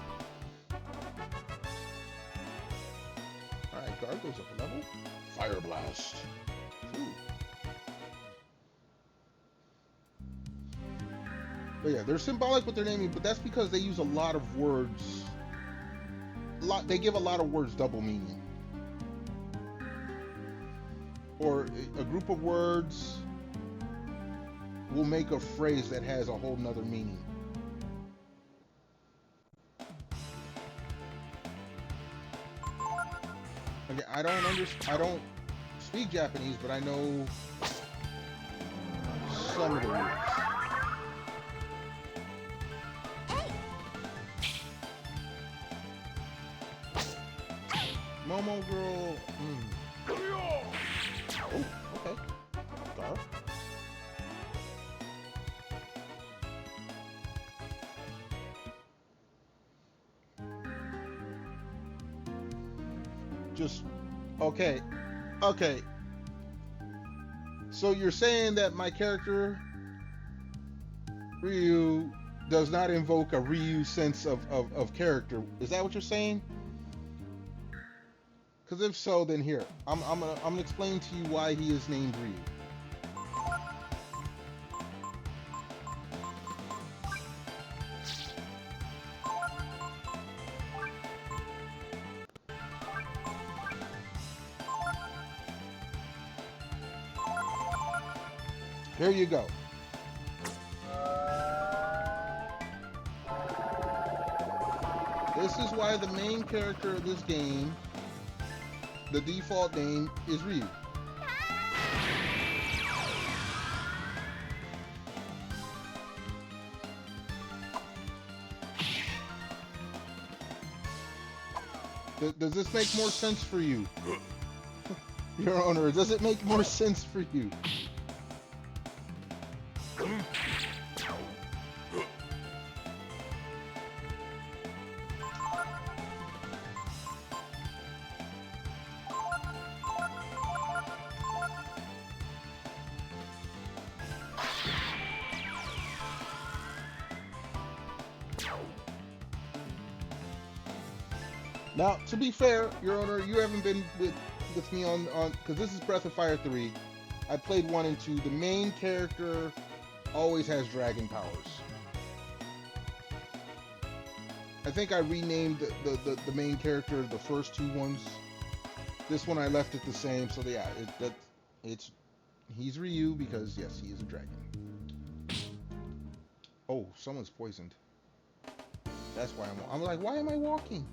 Alright, guard goes up a level. Fire Blast. Ooh. But yeah, they're symbolic with their naming, but that's because they use a lot of words. They give a lot of words double meaning. Or a group of words will make a phrase that has a whole nother meaning. Okay, I don't speak Japanese, but I know some of the words. Momo girl. Oh, okay. Gar. Just okay. So you're saying that my character Ryu does not invoke a Ryu sense of character. Is that what you're saying? Because if so, then here I'm gonna explain to you why he is named Ryu. Here you go. This is why the main character of this game, the default name is Ryu. Does this make more sense for you? Your Honor, does it make more sense for you? Now, to be fair, Your Honor, you haven't been with me on because this is Breath of Fire 3. I played 1 and 2. The main character always has dragon powers. I think I renamed the main character the first 2 ones. This one I left it the same. So yeah, he's Ryu because yes, he is a dragon. Oh, someone's poisoned. That's why I'm like, why am I walking?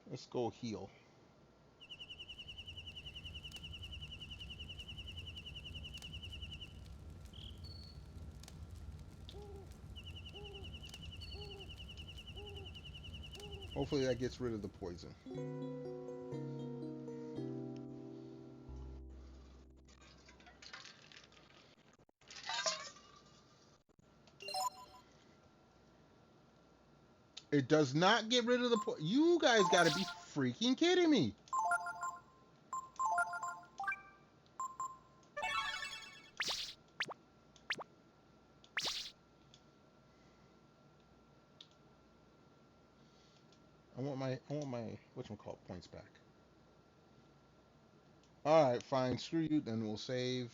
Let's go heal. Hopefully that gets rid of the poison. It does not get rid of the poison. You guys gotta be freaking kidding me. whatchamacallit, points back. Alright, fine, screw you, then we'll save.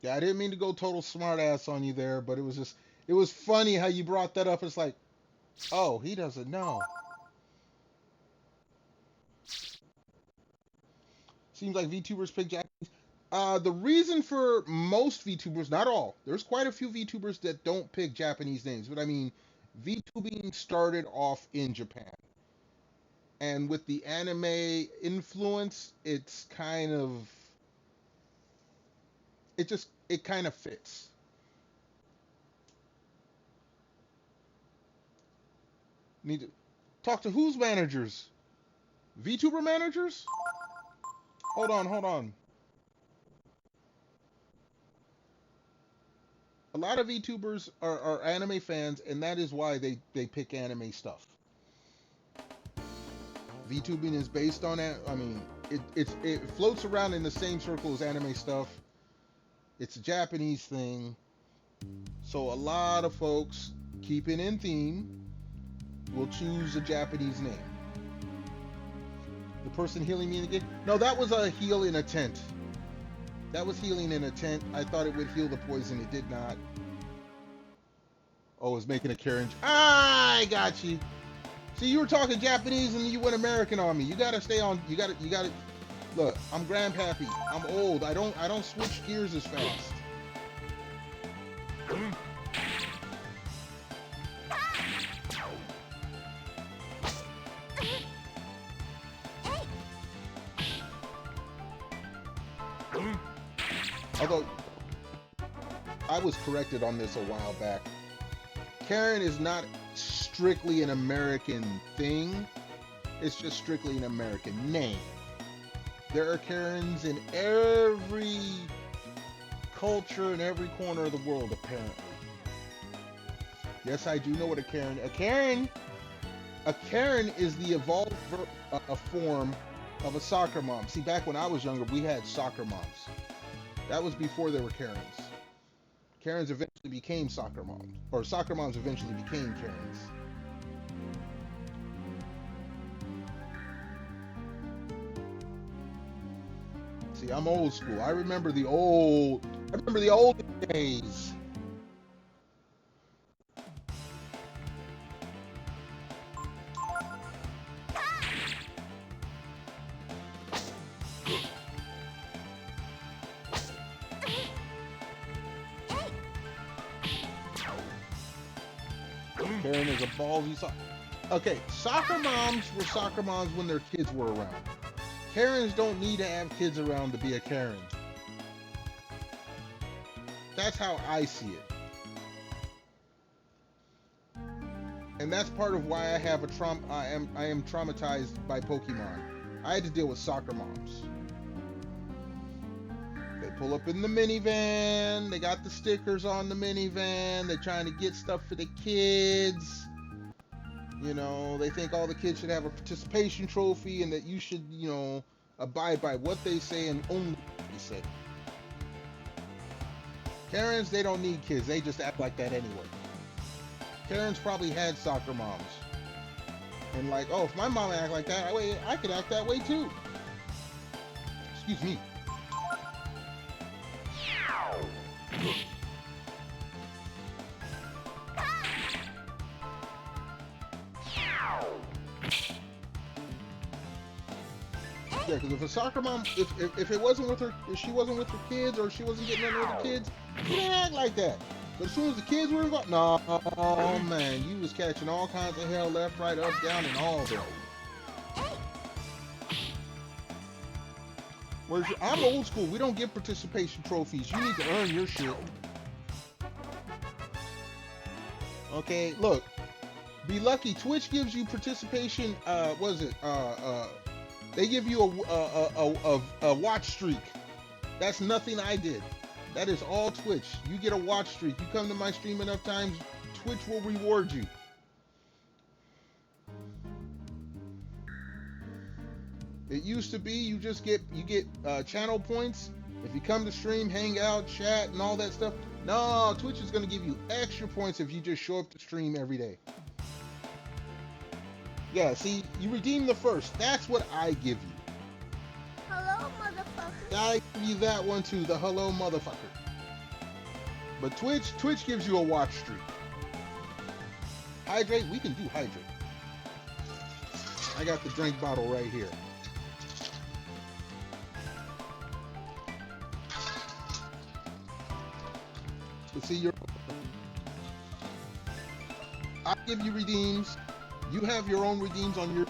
Yeah, I didn't mean to go total smartass on you there, but it was funny how you brought that up. It's like, oh, he doesn't know. Seems like VTubers pick Japanese. The reason for most VTubers, not all, there's quite a few VTubers that don't pick Japanese names, but I mean, VTubing started off in Japan. And with the anime influence, it kind of fits. Need to talk to whose managers? VTuber managers? Hold on, hold on. A lot of VTubers are anime fans, and that is why they pick anime stuff. VTubing is based on it. I mean, it floats around in the same circle as anime stuff. It's a Japanese thing, so a lot of folks, keeping in theme, will choose a Japanese name. The person healing me in the game? No, that was a heal in a tent. That was healing in a tent. I thought it would heal the poison. It did not. Oh, it's making a Karen. I got you. See, you were talking Japanese and you went American on me. You gotta stay on. You gotta. Look, I'm grandpappy. I'm old. I don't switch gears as fast. Although, I was corrected on this a while back. Karen is not strictly an American thing. It's just strictly an American name. There are Karens in every culture in every corner of the world, apparently. Yes, I do know what a Karen. A Karen is the evolved form of a soccer mom. See, back when I was younger, we had soccer moms. That was before there were Karens. Karens eventually became soccer moms, or soccer moms eventually became Karens. See, I'm old school. I remember the old days. Karen is a ballsy Okay, soccer moms were soccer moms when their kids were around. Karens don't need to have kids around to be a Karen. That's how I see it. And that's part of why I have I am traumatized by Pokemon. I had to deal with soccer moms. They pull up in the minivan, they got the stickers on the minivan, they're trying to get stuff for the kids. You know, they think all the kids should have a participation trophy and that you should, you know, abide by what they say and only what they say. Karens, they don't need kids. They just act like that anyway. Karens probably had soccer moms. And like, oh, if my mom act like that, I could act that way too. Excuse me. Yeah, because if a soccer mom, if it wasn't with her, if she wasn't with her kids or she wasn't getting under with the kids, she didn't act like that. But as soon as the kids were involved, no, oh man, you was catching all kinds of hell, left, right, up, down, and all that. Whereas I'm old school. We don't give participation trophies. You need to earn your shit. Okay, look. Be lucky. Twitch gives you participation. What is it? They give you a watch streak. That's nothing I did. That is all Twitch. You get a watch streak. You come to my stream enough times, Twitch will reward you. It used to be you get channel points if you come to stream, hang out, chat, and all that stuff. No, Twitch is going to give you extra points if you just show up to stream every day. Yeah, see, you redeem the first. That's what I give you. Hello, motherfucker. I give you that one too, the hello motherfucker. But Twitch gives you a watch streak. Hydrate, we can do hydrate. I got the drink bottle right here. But see, I give you redeems. You have your own redeems on your.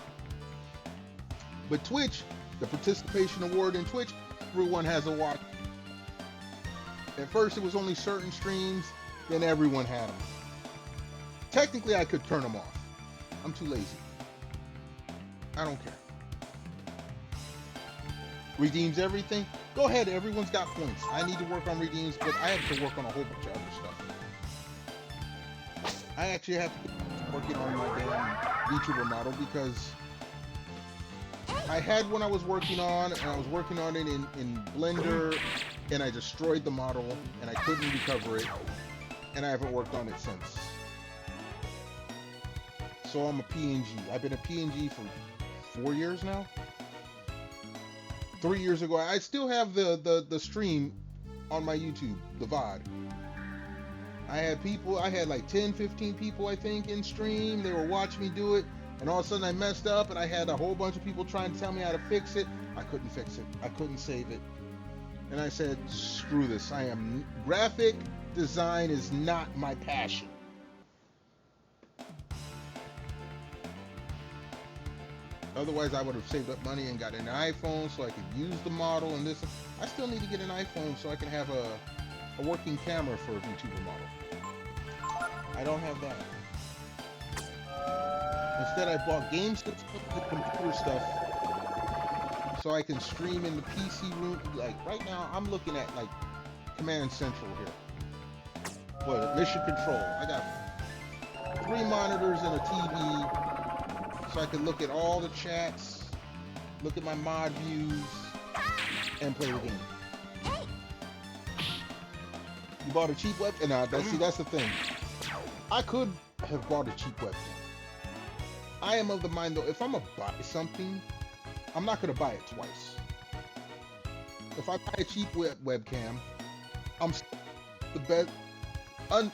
But Twitch, the participation award in Twitch, everyone has a watch. At first, it was only certain streams. Then everyone had them. Technically, I could turn them off. I'm too lazy. I don't care. Redeems everything. Go ahead. Everyone's got points. I need to work on redeems, but I have to work on a whole bunch of other stuff. I actually have to working on my damn VTuber model because I had one I was working on, and I was working on it in Blender, and I destroyed the model, and I couldn't recover it, and I haven't worked on it since. So I'm a PNG. I've been a PNG for 4 years now. 3 years ago, I still have the stream on my YouTube, the VOD. I had like 10, 15 people, I think, in stream. They were watching me do it, and all of a sudden I messed up, and I had a whole bunch of people trying to tell me how to fix it. I couldn't fix it. I couldn't save it. And I said, screw this. Graphic design is not my passion. Otherwise, I would have saved up money and got an iPhone so I could use the model and this. I still need to get an iPhone so I can have a working camera for a VTuber model. I don't have that. Instead, I bought games and computer stuff so I can stream in the PC room. Like right now, I'm looking at like Command Central here. What? Mission Control. I got 3 monitors and a TV. So I can look at all the chats, look at my mod views, and play the game. You bought a cheap webcam? Nah, that's the thing. I could have bought a cheap webcam. I am of the mind though, if I'm gonna buy something, I'm not gonna buy it twice. If I buy a cheap webcam, I'm the best.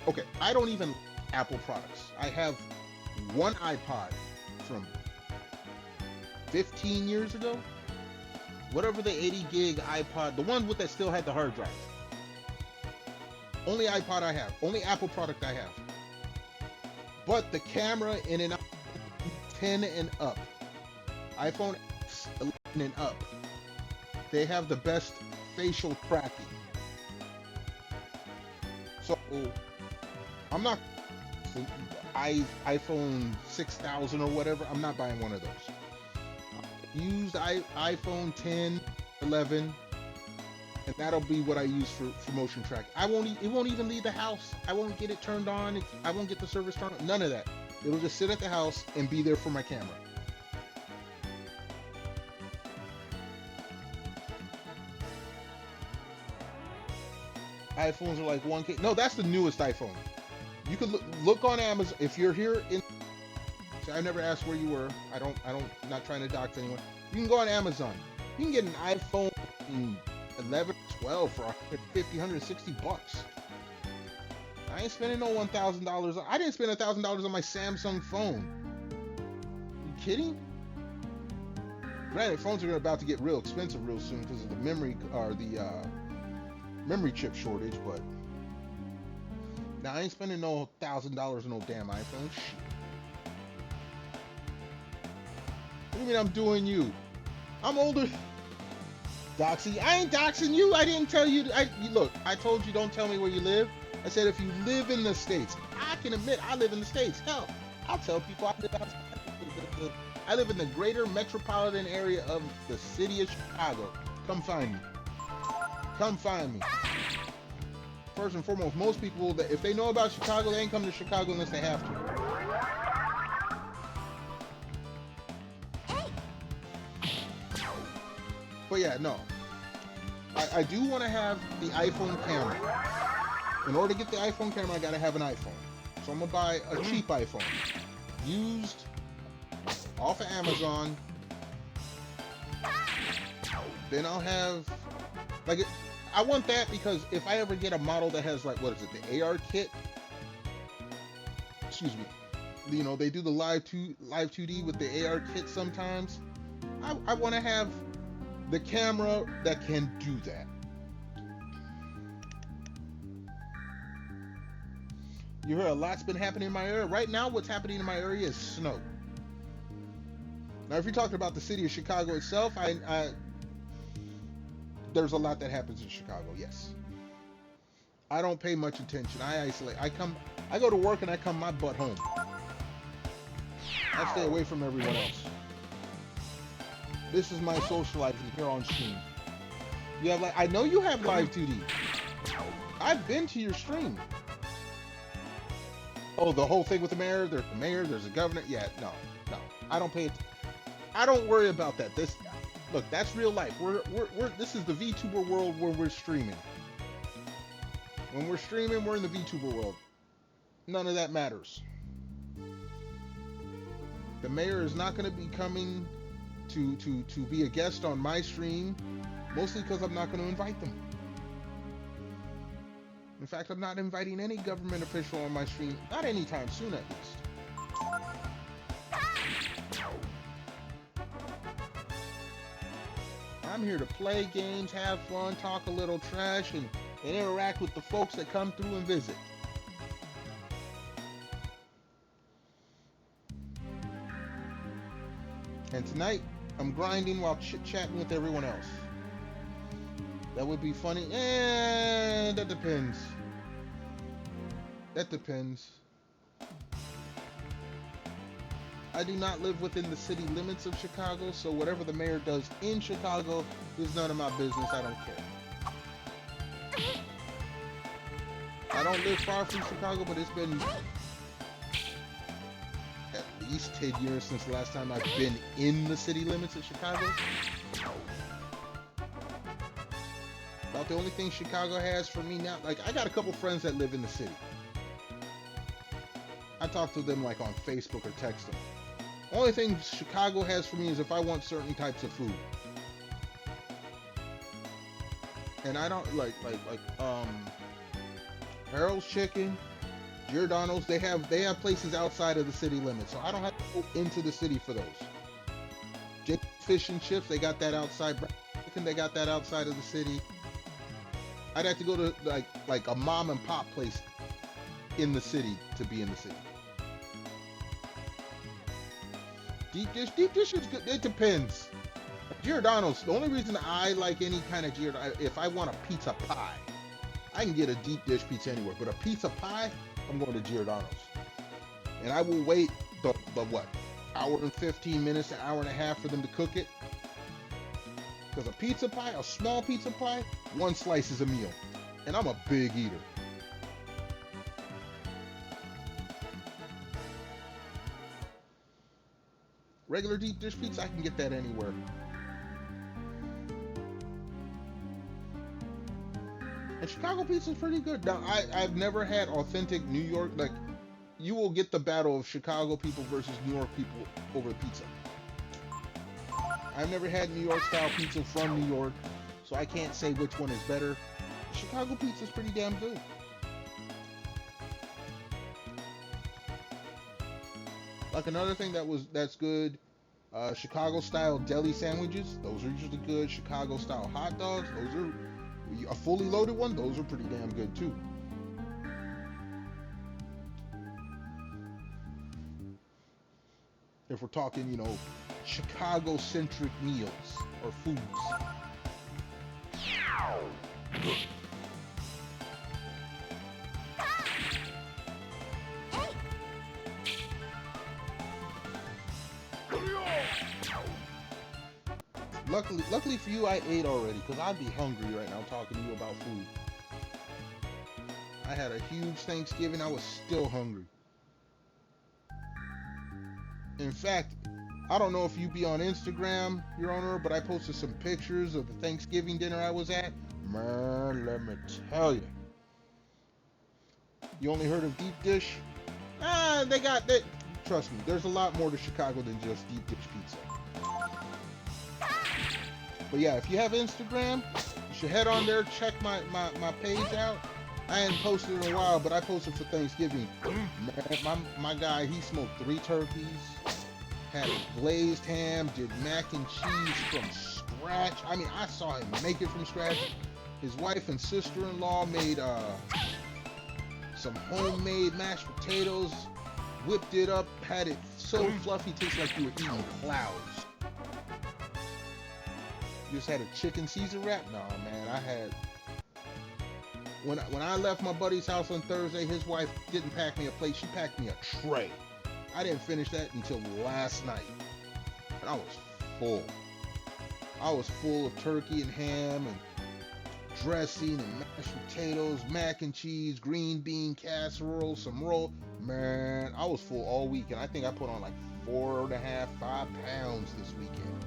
Okay, I don't even like Apple products. I have one iPod from 15 years ago, whatever the 80 gig iPod, the one with that still had the hard drive. Only iPod I have, only Apple product I have. But the camera in an 10 and up, iPhone 11 and up, they have the best facial tracking. So I'm not iPhone 6000 or whatever. I'm not buying one of those. Used iPhone 10, 11, and that'll be what I use for motion track. It won't even leave the house. I won't get it turned on. I won't get the service turned on. None of that. It'll just sit at the house and be there for my camera. iPhones are like 1K. No, that's the newest iPhone. You can look on Amazon if you're here in. I never asked where you were. Not trying to dox anyone. You can go on Amazon. You can get an iPhone 11, 12 for $150, $160. I ain't spending no $1,000. I didn't spend $1,000 on my Samsung phone. You kidding? Granted, phones are about to get real expensive real soon because of the memory chip shortage, but now I ain't spending no $1,000 on no damn iPhone. Shit. What do you mean I'm doing you? I'm older. Doxy, I ain't doxing you. I didn't tell you. Look, I told you don't tell me where you live. I said if you live in the States, I can admit I live in the States. Hell, I'll tell people I live outside. I live in the greater metropolitan area of the city of Chicago. Come find me. Come find me. First and foremost, most people, that if they know about Chicago, they ain't come to Chicago unless they have to. But yeah, no. I do want to have the iPhone camera. In order to get the iPhone camera, I gotta have an iPhone. So I'm gonna buy a cheap iPhone. Used off of Amazon. Then I'll have like I want that because if I ever get a model that has like what is it, the AR kit? Excuse me. You know, they do the live 2D with the AR kit sometimes. I want to have the camera that can do that. You heard a lot's been happening in my area. Right now, what's happening in my area is snow. Now, if you're talking about the city of Chicago itself, there's a lot that happens in Chicago. Yes, I don't pay much attention. I isolate. I go to work and I come my butt home. I stay away from everyone else. This is my socializing here on stream. You have I know you have live 2D. I've been to your stream. Oh, the whole thing with the mayor. There's the mayor. There's the governor. Yeah, no. I don't pay it. I don't worry about that. Look, that's real life. This is the VTuber world where we're streaming. When we're streaming, we're in the VTuber world. None of that matters. The mayor is not going to be coming to be a guest on my stream, mostly because I'm not going to invite them. In fact, I'm not inviting any government official on my stream, not anytime soon at least. I'm here to play games, have fun, talk a little trash, and interact with the folks that come through and visit. And tonight, I'm grinding while chit-chatting with everyone else. That would be funny. That depends. That depends. I do not live within the city limits of Chicago, so whatever the mayor does in Chicago is none of my business. I don't care. I don't live far from Chicago, but it's been at least 10 years since the last time I've been in the city limits of Chicago. About the only thing Chicago has for me now, like I got a couple friends that live in the city. I talk to them like on Facebook or text them. Only thing Chicago has for me is if I want certain types of food. And I don't like Harold's Chicken, Giordano's, they have places outside of the city limits, so I don't have to go into the city for those. Fish and chips, they got that outside. Chicken, they got that outside of the city. I'd have to go to like a mom and pop place in the city to be in the city. Deep dish is good. It depends. Giordano's, the only reason I like any kind of Giordano, if I want a pizza pie, I can get a deep dish pizza anywhere, but a pizza pie, I'm going to Giordano's. And I will wait the what, hour and 15 minutes, an hour and a half for them to cook it. Because a pizza pie, a small pizza pie, one slice is a meal. And I'm a big eater. Regular deep dish pizza, I can get that anywhere. And Chicago pizza is pretty good. Now, I've never had authentic New York, like, you will get the battle of Chicago people versus New York people over pizza. I've never had New York style pizza from New York, so I can't say which one is better. Chicago pizza is pretty damn good. Like another thing that's good, Chicago style deli sandwiches. Those are usually good. Chicago style hot dogs. Those are a fully loaded one. Those are pretty damn good too. If we're talking, you know, Chicago-centric meals or foods. Luckily for you, I ate already, because I'd be hungry right now talking to you about food. I had a huge Thanksgiving. I was still hungry. In fact, I don't know if you be on Instagram, Your Honor, but I posted some pictures of the Thanksgiving dinner I was at. Man, let me tell you. You only heard of deep dish? They got that. Trust me, there's a lot more to Chicago than just deep dish pizza. But yeah, if you have Instagram, you should head on there, check my page out. I hadn't posted in a while, but I posted for Thanksgiving. Man, my guy, he smoked 3 turkeys, had a glazed ham, did mac and cheese from scratch. I mean, I saw him make it from scratch. His wife and sister-in-law made some homemade mashed potatoes, whipped it up, had it so fluffy, tastes like you were eating clouds. Just had a chicken Caesar wrap. No, man, I had. When I left my buddy's house on Thursday, his wife didn't pack me a plate. She packed me a tray. I didn't finish that until last night. And I was full. I was full of turkey and ham and dressing and mashed potatoes, mac and cheese, green bean casserole, some roll. Man, I was full all week, and I think I put on like 4.5, 5 pounds this weekend.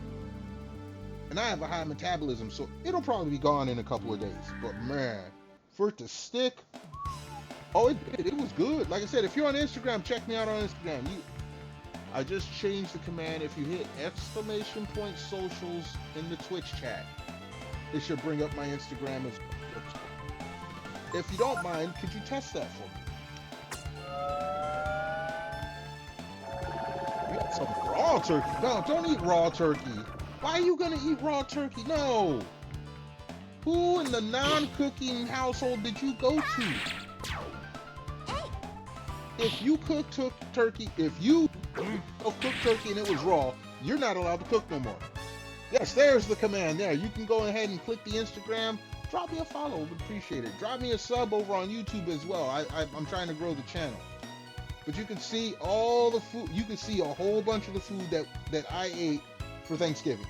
And I have a high metabolism, so it'll probably be gone in a couple of days. But man, for it to stick, oh, it did. It was good. Like I said, if you're on Instagram, check me out on Instagram. I just changed the command. If you hit !socials in the Twitch chat, it should bring up my Instagram as well. If you don't mind, could you test that for me? You got some raw turkey. No, don't eat raw turkey. Why are you gonna eat raw turkey? No. Who in the non-cooking household did you go to? If you cook turkey, if you cook turkey and it was raw, you're not allowed to cook no more. Yes, there's the command there. You can go ahead and click the Instagram. Drop me a follow. Would appreciate it. Drop me a sub over on YouTube as well. I'm trying to grow the channel. But you can see all the food. You can see a whole bunch of the food that I ate for Thanksgiving.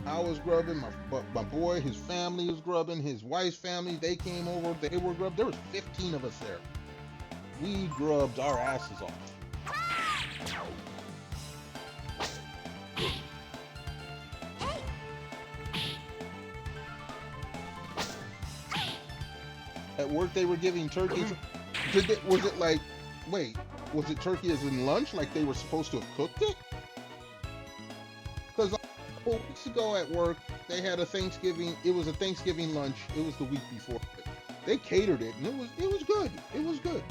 I was grubbing. My boy, his family was grubbing, his wife's family, they came over, they were grubbed. There was 15 of us there. We grubbed our asses off. At work they were giving turkeys. Was it like, wait, was it turkey as in lunch, like they were supposed to have cooked it? Because a couple weeks ago at work, they had a Thanksgiving. It was a Thanksgiving lunch. It was the week before. They catered it, and it was good. It was good.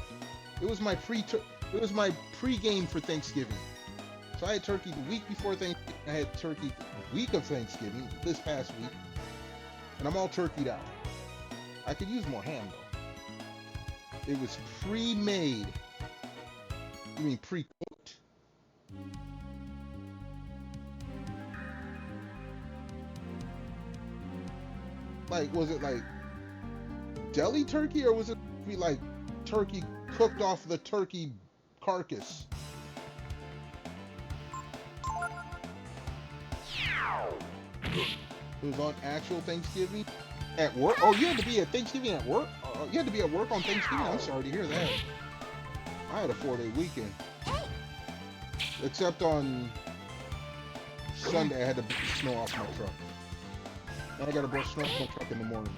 It was my pre-game for Thanksgiving. So I had turkey the week before Thanksgiving. I had turkey the week of Thanksgiving this past week, and I'm all turkeyed out. I could use more ham though. It was pre-made. You mean pre-cooked? Like, was it like deli turkey, or was it like turkey cooked off the turkey carcass? It was on actual Thanksgiving at work. Oh, you had to be at Thanksgiving at work? You had to be at work on Thanksgiving? I'm sorry to hear that. I had a 4-day weekend. Except on Sunday, I had to beat the snow off my truck. And I got to brush snow off my truck in the morning.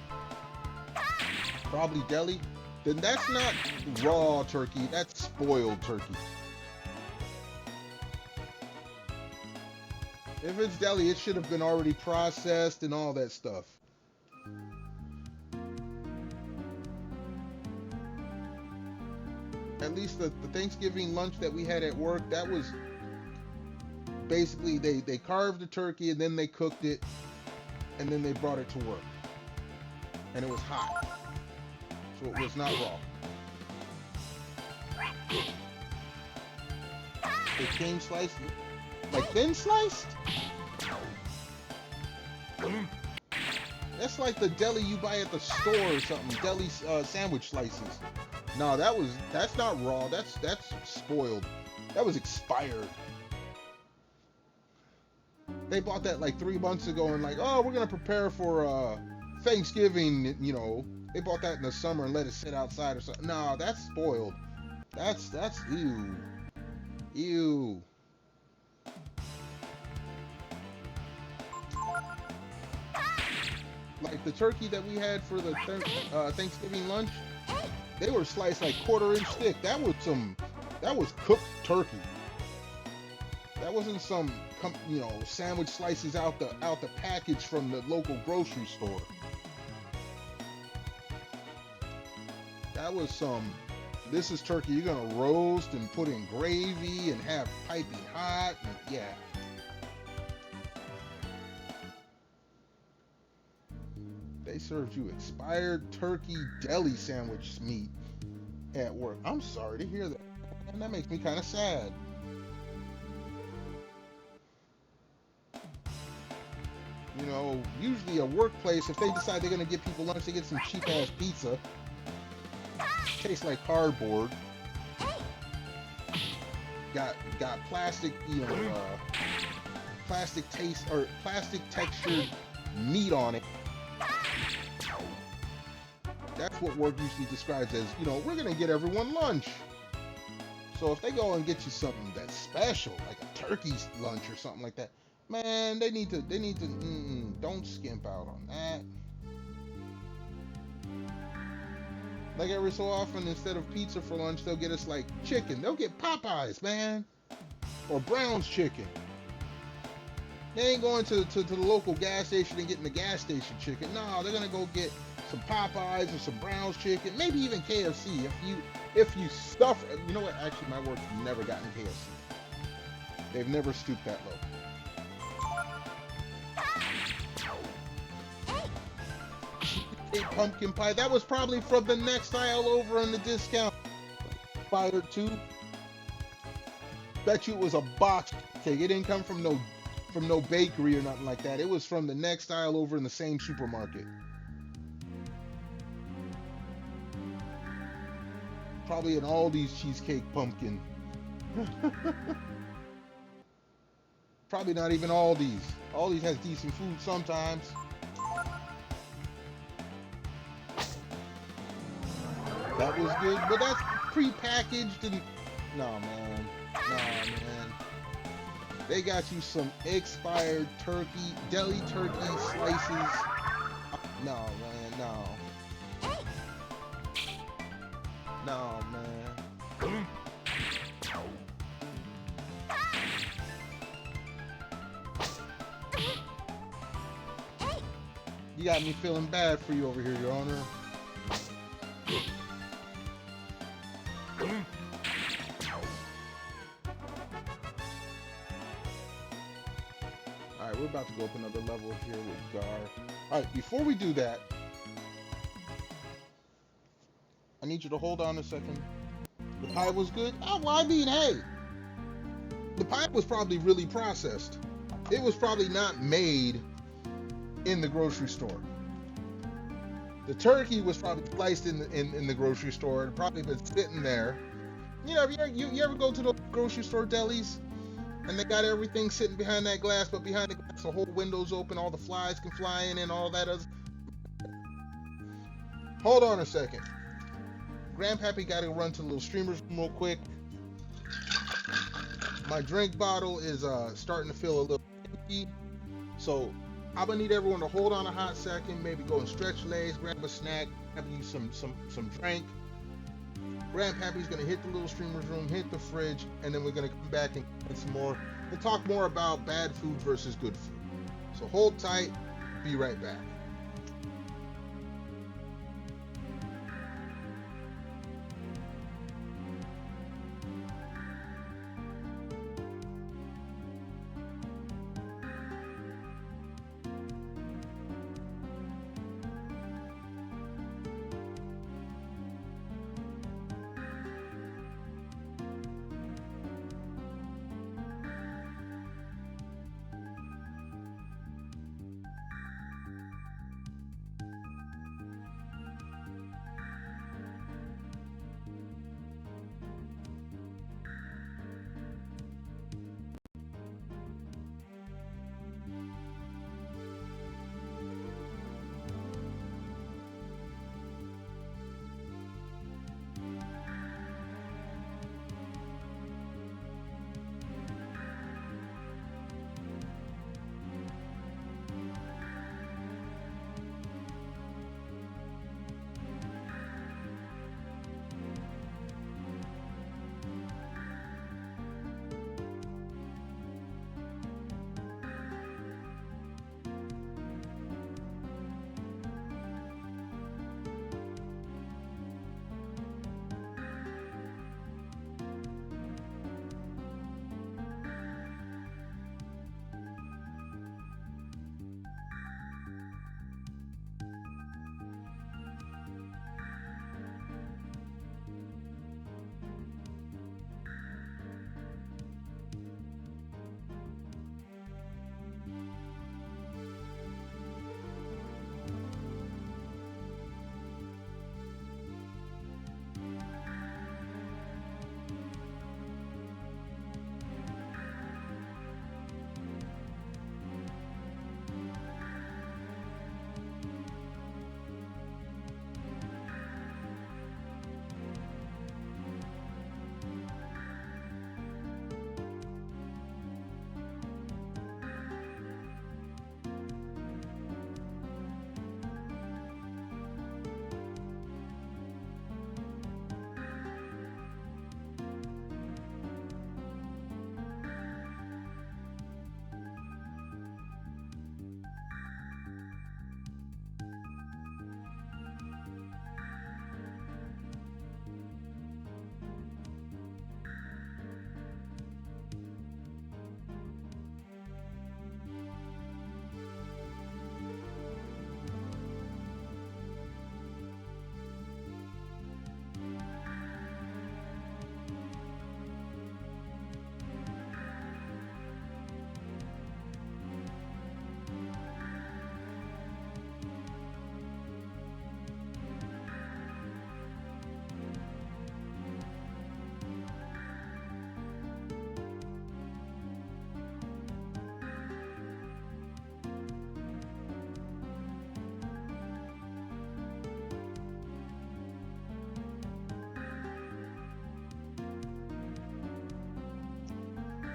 Probably deli. Then that's not raw turkey, that's spoiled turkey. If it's deli, it should have been already processed and all that stuff. At least the Thanksgiving lunch that we had at work, that was basically they carved the turkey and then they cooked it and then they brought it to work. And it was hot. So it was not raw. It came sliced, like thin sliced? That's like the deli you buy at the store or something. Deli sandwich slices. No, that's not raw. That's spoiled. That was expired. They bought that like 3 months ago and like, oh, we're gonna prepare for Thanksgiving. You know, they bought that in the summer and let it sit outside or something. No, that's spoiled. That's ew. Ew. Like the turkey that we had for the Thanksgiving lunch, they were sliced like quarter-inch thick. That was cooked turkey. That wasn't some, sandwich slices out the package from the local grocery store. That was some. This is turkey you're gonna roast and put in gravy and have piping hot. And yeah, they served you expired turkey deli sandwich meat at work. I'm sorry to hear that, and that makes me kind of sad. Usually a workplace, if they decide they're gonna give people lunch, they get some cheap ass pizza. Tastes like cardboard. Got plastic, plastic taste or plastic textured meat on it. That's what work usually describes as, we're gonna get everyone lunch. So if they go and get you something that's special, like a turkey lunch or something like that, man, they need to, don't skimp out on that. Like every so often, instead of pizza for lunch, they'll get us like chicken. They'll get Popeyes, man, or Brown's chicken. They ain't going to the local gas station and getting the gas station chicken. No, they're gonna go get some Popeyes or some Brown's chicken, maybe even KFC. If you stuff, you know what? Actually, my work's never gotten KFC. They've never stooped that low. Pumpkin pie. That was probably from the next aisle over on the discount. Fire too. Bet you it was a box cake. It didn't come from no bakery or nothing like that. It was from the next aisle over in the same supermarket. Probably an Aldi's cheesecake pumpkin. Probably not even Aldi's. Aldi's has decent food sometimes. That was good, but that's pre-packaged and no man. They got you some expired turkey, deli turkey slices. No man, no. No man. You got me feeling bad for you over here, Your Honor. Alright, we're about to go up another level here with Gar. Alright, before we do that, I need you to hold on a second. The pie was good? Oh, well, I mean, hey. The pie was probably really processed. It was probably not made in the grocery store. The turkey was probably sliced in the grocery store. It probably been sitting there. You ever go to the grocery store delis and they got everything sitting behind that glass, but behind the glass the whole window's open, all the flies can fly in and all that other. Hold on a second. Grandpappy got to run to the little streamers room real quick. My drink bottle is starting to feel a little empty, so I'm gonna need everyone to hold on a hot second, maybe go and stretch legs, grab a snack, grab you some drink. Grandpappy's gonna hit the little streamers room, hit the fridge, and then we're gonna come back and get some more and talk more about bad food versus good food. So hold tight, be right back.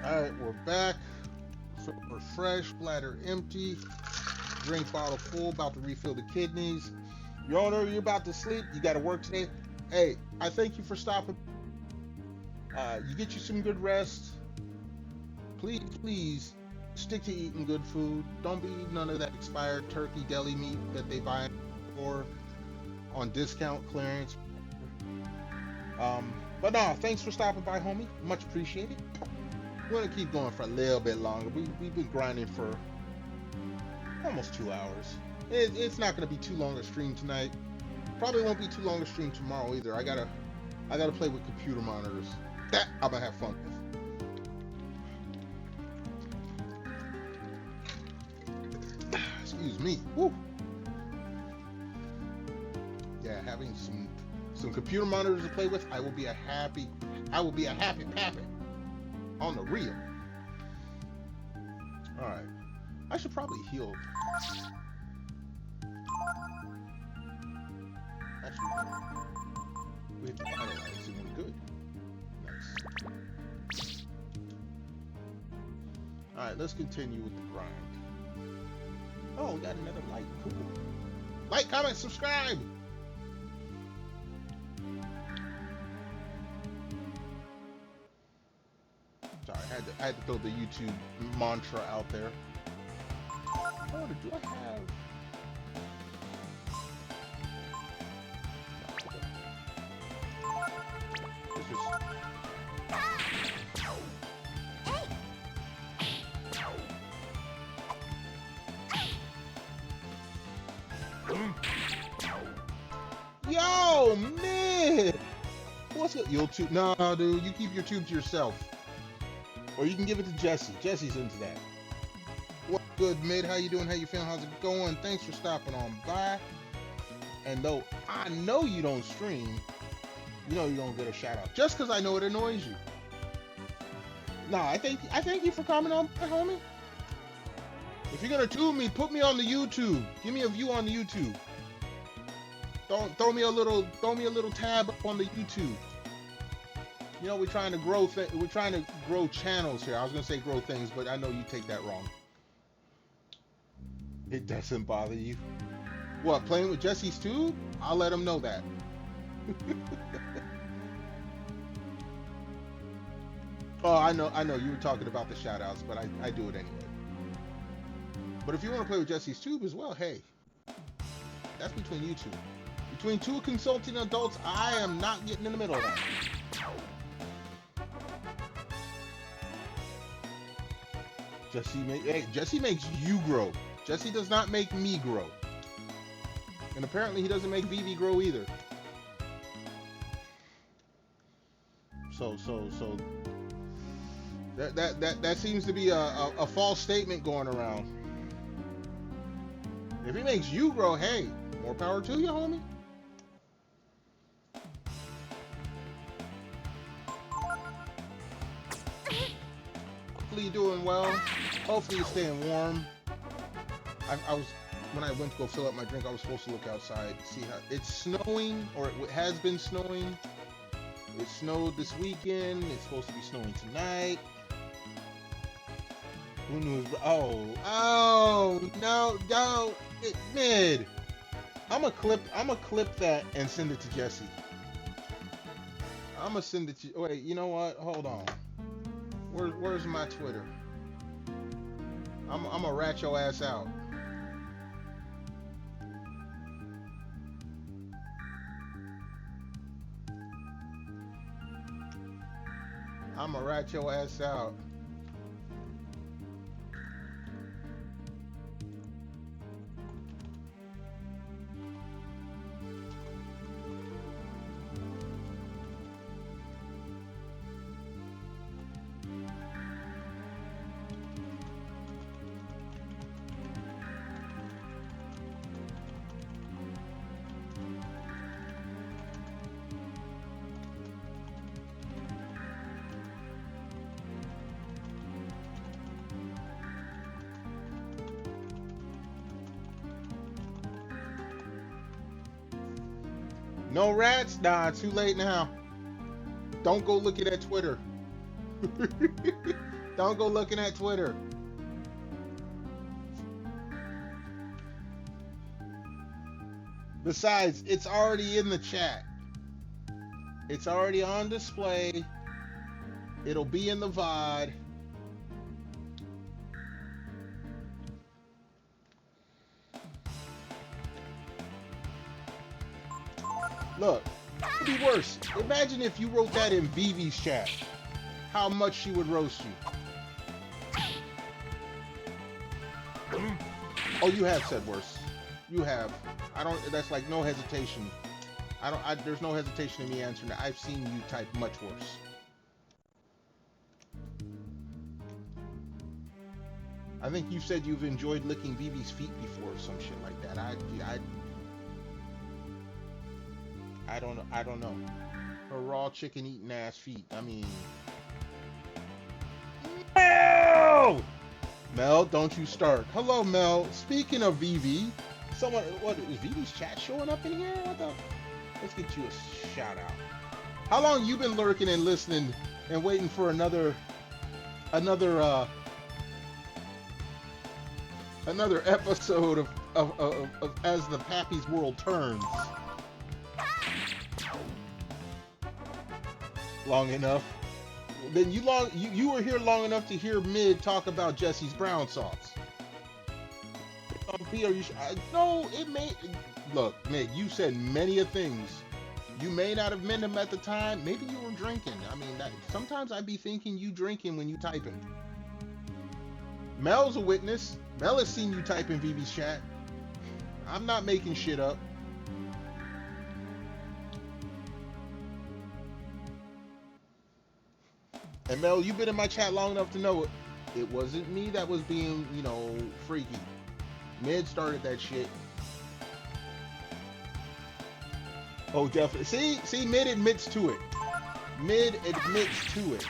Alright, we're back. We're fresh, bladder empty, drink bottle full, about to refill the kidneys. Your owner, you're about to sleep. You got to work today. Hey, I thank you for stopping. You get you some good rest. Please, please stick to eating good food. Don't be eating none of that expired turkey deli meat that they buy for on discount clearance. But no, thanks for stopping by, homie. Much appreciated. We're gonna keep going for a little bit longer. We've been grinding for almost 2 hours. It's not gonna be too long a stream tonight. Probably won't be too long a stream tomorrow either. I gotta play with computer monitors. That I'm gonna have fun with. Excuse me. Woo. Yeah, having some computer monitors to play with, I will be a happy pappy on the real. All right, I should probably heal. Actually, we have to vitalize and we're good. Nice. All right, let's continue with the grind. Oh, we got another like. Cool. Like, comment, subscribe. Sorry, I had to throw the YouTube mantra out there. Oh, do I have? This is... Yo, man! What's up, YouTube? No, dude, you keep your tube to yourself. Or you can give it to Jesse. Jesse's into that. What good, mid? How you doing? How you feeling? How's it going? Thanks for stopping on by. And though I know you don't stream, you know you don't get a shout out. Just because I know it annoys you. Nah, I thank you for coming on, homie. If you're gonna tube me, put me on the YouTube. Give me a view on the YouTube. Don't throw me a little tab up on the YouTube. You know, we're trying to grow channels here. I was gonna say grow things, but I know you take that wrong. It doesn't bother you. What, playing with Jesse's tube? I'll let him know that. Oh, I know you were talking about the shout outs, but I do it anyway. But if you want to play with Jesse's tube as well, hey, that's between you two. Between two consulting adults, I am not getting in the middle of that. Jesse makes you grow. Jesse does not make me grow. And apparently he doesn't make Vivi grow either. So that seems to be a false statement going around. If he makes you grow, hey, more power to you, homie. Hopefully you're doing well. Hopefully you're staying warm. I was when I went to go fill up my drink, I was supposed to look outside, see how it's snowing, or it has been snowing. It snowed this weekend. It's supposed to be snowing tonight. Who knew? Oh no! Mid. I'm gonna clip that and send it to Jesse. I'm gonna send it to. Wait, you know what? Hold on. Where's my Twitter? I'm gonna rat your ass out. I'm gonna rat your ass out. No rats? Nah, too late now. Don't go look at that Twitter. Don't go looking at Twitter. Besides, it's already in the chat. It's already on display. It'll be in the VOD. Look, it'd be worse. Imagine if you wrote that in Vivi's chat. How much she would roast you. Oh, you have said worse. You have. I don't. That's like no hesitation. There's no hesitation in me answering that. I've seen you type much worse. I think you said you've enjoyed licking Vivi's feet before, or some shit like that. I don't know. I don't know. Her raw chicken eating ass feet. I mean, Mel! Mel, don't you start. Hello, Mel. Speaking of Vivi, someone, what is Vivi's chat showing up in here? What the? Let's get you a shout out. How long you been lurking and listening and waiting for another episode of As the Pappy's World Turns? Long enough. Then you were here long enough to hear Mid talk about Jesse's brown sauce. P, are you? No, it may. Look, Mid, you said many of things. You may not have meant them at the time. Maybe you were drinking. I mean, sometimes I'd be thinking you drinking when you typing. Mel's a witness. Mel has seen you type in Vivi's chat. I'm not making shit up. And Mel, you've been in my chat long enough to know it. It wasn't me that was being, freaky. Mid started that shit. Oh, definitely. See, Mid admits to it. Mid admits to it.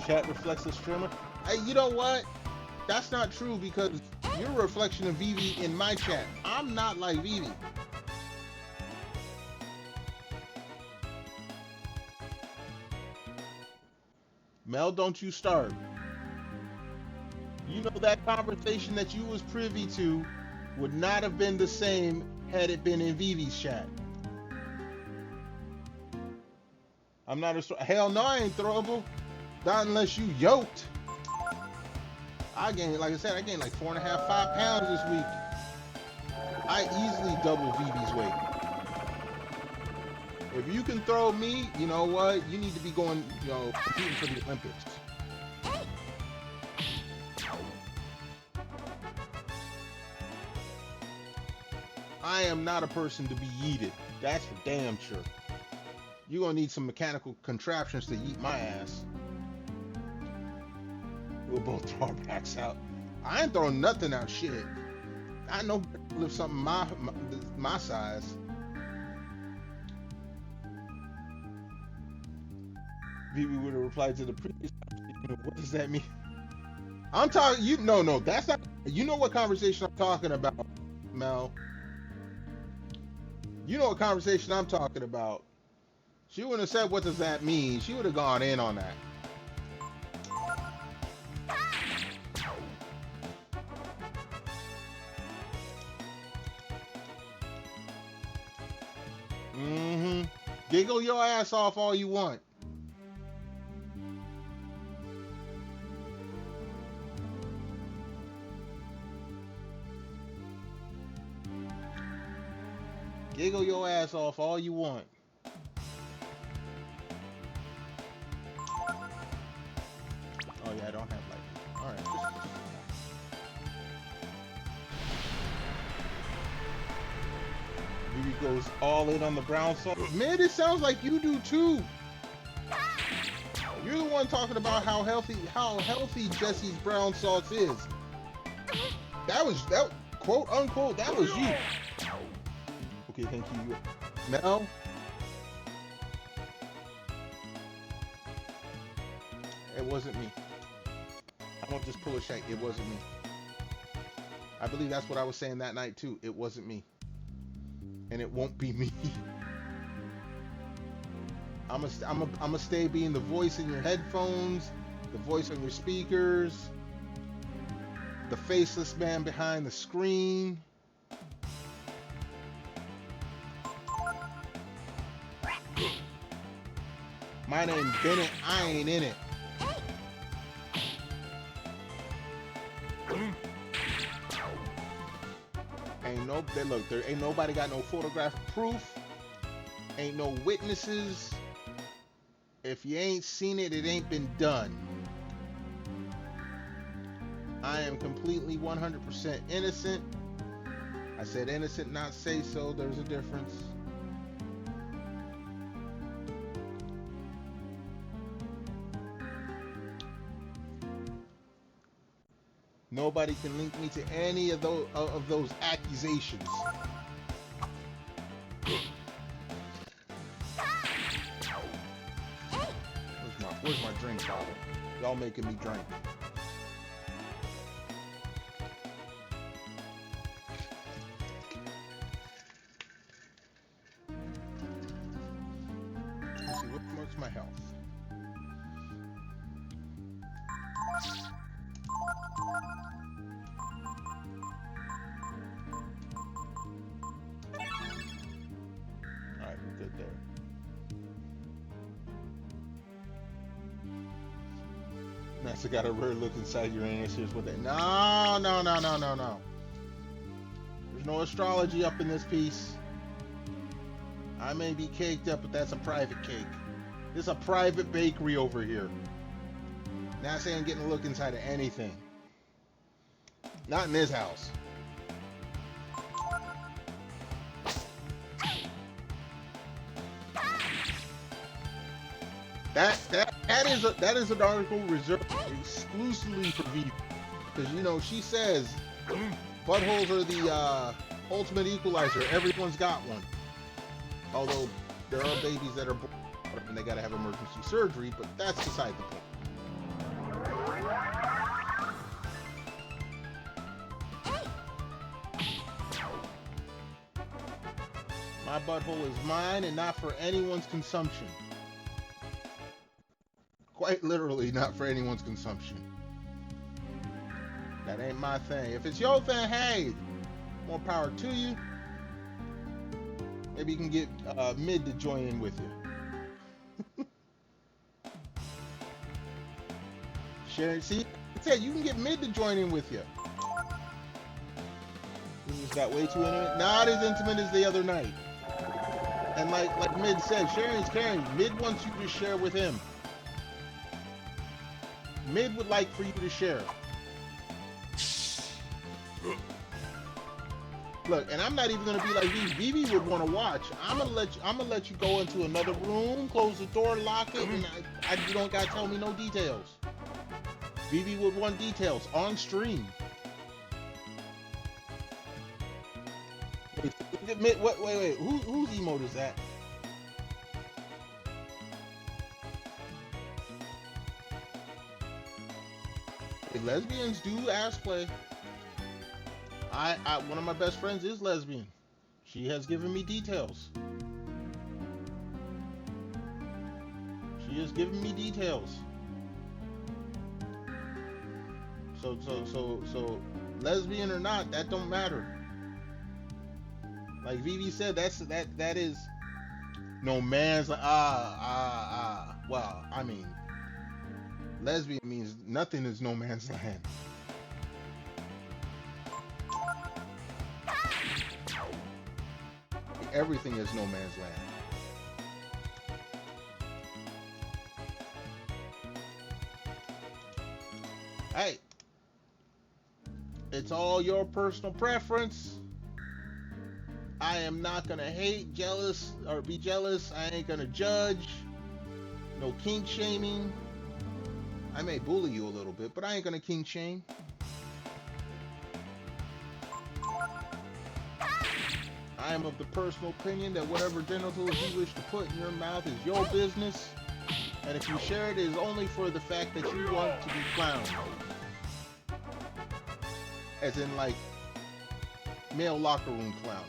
Chat reflects the streamer. Hey, you know what? That's not true because you're a reflection of Vivi in my chat. I'm not like Vivi. Mel, don't you start. You know that conversation that you was privy to would not have been the same had it been in Vivi's chat. I'm not a... Hell no, I ain't throwable. Not unless you yoked. I gained, like I said, I gained like 4.5, 5 pounds this week. I easily double Vivi's weight. If you can throw me, you know what? You need to be going, competing for the Olympics. I am not a person to be yeeted. That's for damn sure. You're gonna need some mechanical contraptions to yeet my ass. We'll both throw our backs out. I ain't throwing nothing out, shit. I know lift something my size. Vivi would have replied to the previous conversation. What does that mean? I'm talking. No, that's not. You know what conversation I'm talking about, Mel. You know what conversation I'm talking about. She wouldn't have said, what does that mean? She would have gone in on that. Giggle your ass off all you want. Giggle your ass off all you want. Oh yeah, I don't have lightning. Alright. Vivi goes all in on the brown sauce. Man, it sounds like you do too. You're the one talking about how healthy Jesse's brown sauce is. That quote unquote, that was you. Okay, thank you. Mel? It wasn't me. I won't just pull a shake. It wasn't me. I believe that's what I was saying that night too. It wasn't me. and it won't be me. I'm stay being the voice in your headphones, the voice on your speakers, the faceless man behind the screen. My name's Bennett. I ain't in it. Look, there ain't nobody got no photographic proof. Ain't no witnesses. If you ain't seen it, it ain't been done. I am completely 100% innocent. I said innocent, not say so. There's a difference. Nobody can link me to any of those accusations. Where's my drink bottle? Y'all making me drink. Let's see, what's my health? Alright, we're good there. Master got a rare look inside Uranus. Here's what they. No. There's no astrology up in this piece. I may be caked up, but that's a private cake. This is a private bakery over here. Not saying getting a look inside of anything. Not in this house. That is an article reserved exclusively for V. Because you know she says buttholes are the ultimate equalizer. Everyone's got one. Although there are babies that are born and they gotta have emergency surgery, but that's beside the point. My butthole is mine and not for anyone's consumption. Quite literally not for anyone's consumption. That ain't my thing. If it's your thing, hey, more power to you. Maybe you can get Mid to join in with you. Sharon, see? I said you can get Mid to join in with you. You just got way too intimate. Not as intimate as the other night. And like Mid said, Sharon's caring. Mid wants you to share with him. Mid would like for you to share. Look, and I'm not even gonna be like Vivi. Vivi would want to watch. I'm gonna let you go into another room, close the door, lock it, and you don't gotta tell me no details. Vivi would want details on stream. Wait. Whose emote is that? Lesbians do ass play. One of my best friends is lesbian. She has given me details. She has given me details. So lesbian or not, that don't matter. Like Vivi said, that is no man's well, I mean, lesbian means nothing is no man's land. Everything is no man's land. Hey, it's all your personal preference. I am not gonna hate, jealous, or be jealous. I ain't gonna judge. No kink shaming. I may bully you a little bit, but I ain't gonna kink shame. I am of the personal opinion that whatever genitals you wish to put in your mouth is your business, and if you share it, it is only for the fact that you want to be clowned. As in, like, male locker room clown.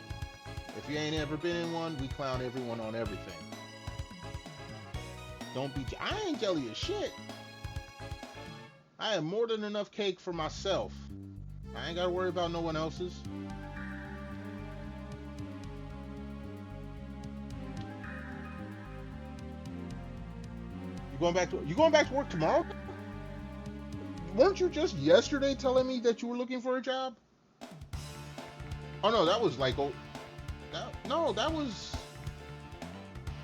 If you ain't ever been in one, we clown everyone on everything. Don't be. I ain't jelly as shit. I have more than enough cake for myself. I ain't gotta worry about no one else's. You going back to work tomorrow? Weren't you just yesterday telling me that you were looking for a job? Oh no, that was like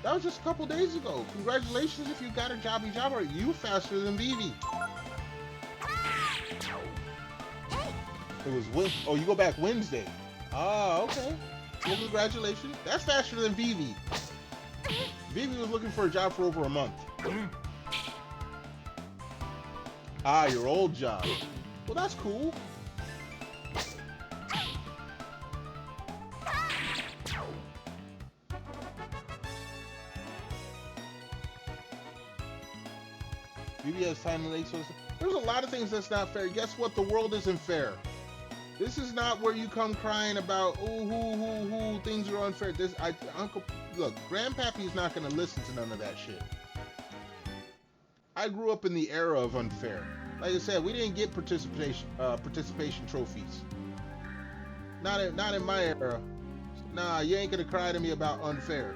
that was just a couple days ago. Congratulations if you got a jobby job. Are you faster than Vivi? It was oh, you go back Wednesday. Ah, okay. Well, congratulations. That's faster than Vivi. Vivi was looking for a job for over a month. Ah, your old job. Well, that's cool. Vivi has time to late, so there's a lot of things that's not fair. Guess what? The world isn't fair. This is not where you come crying about, oh, things are unfair. Look, Grandpappy's not going to listen to none of that shit. I grew up in the era of unfair. Like I said, we didn't get participation trophies. Not in my era. Nah, you ain't gonna cry to me about unfair.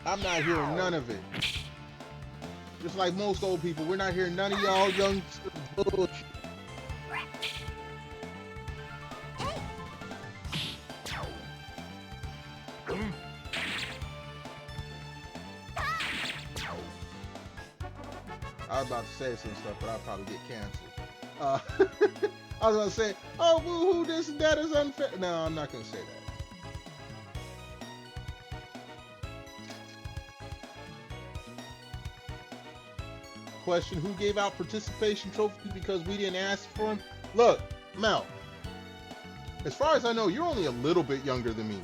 I'm not hearing none of it. Just like most old people, we're not hearing none of y'all young bullshit. I was about to say some stuff, but I'll probably get canceled. I was going to say, oh, woo-hoo, this and that is unfair. No, I'm not going to say that. Question, who gave out participation trophies because we didn't ask for them? Look, Mel, as far as I know, you're only a little bit younger than me.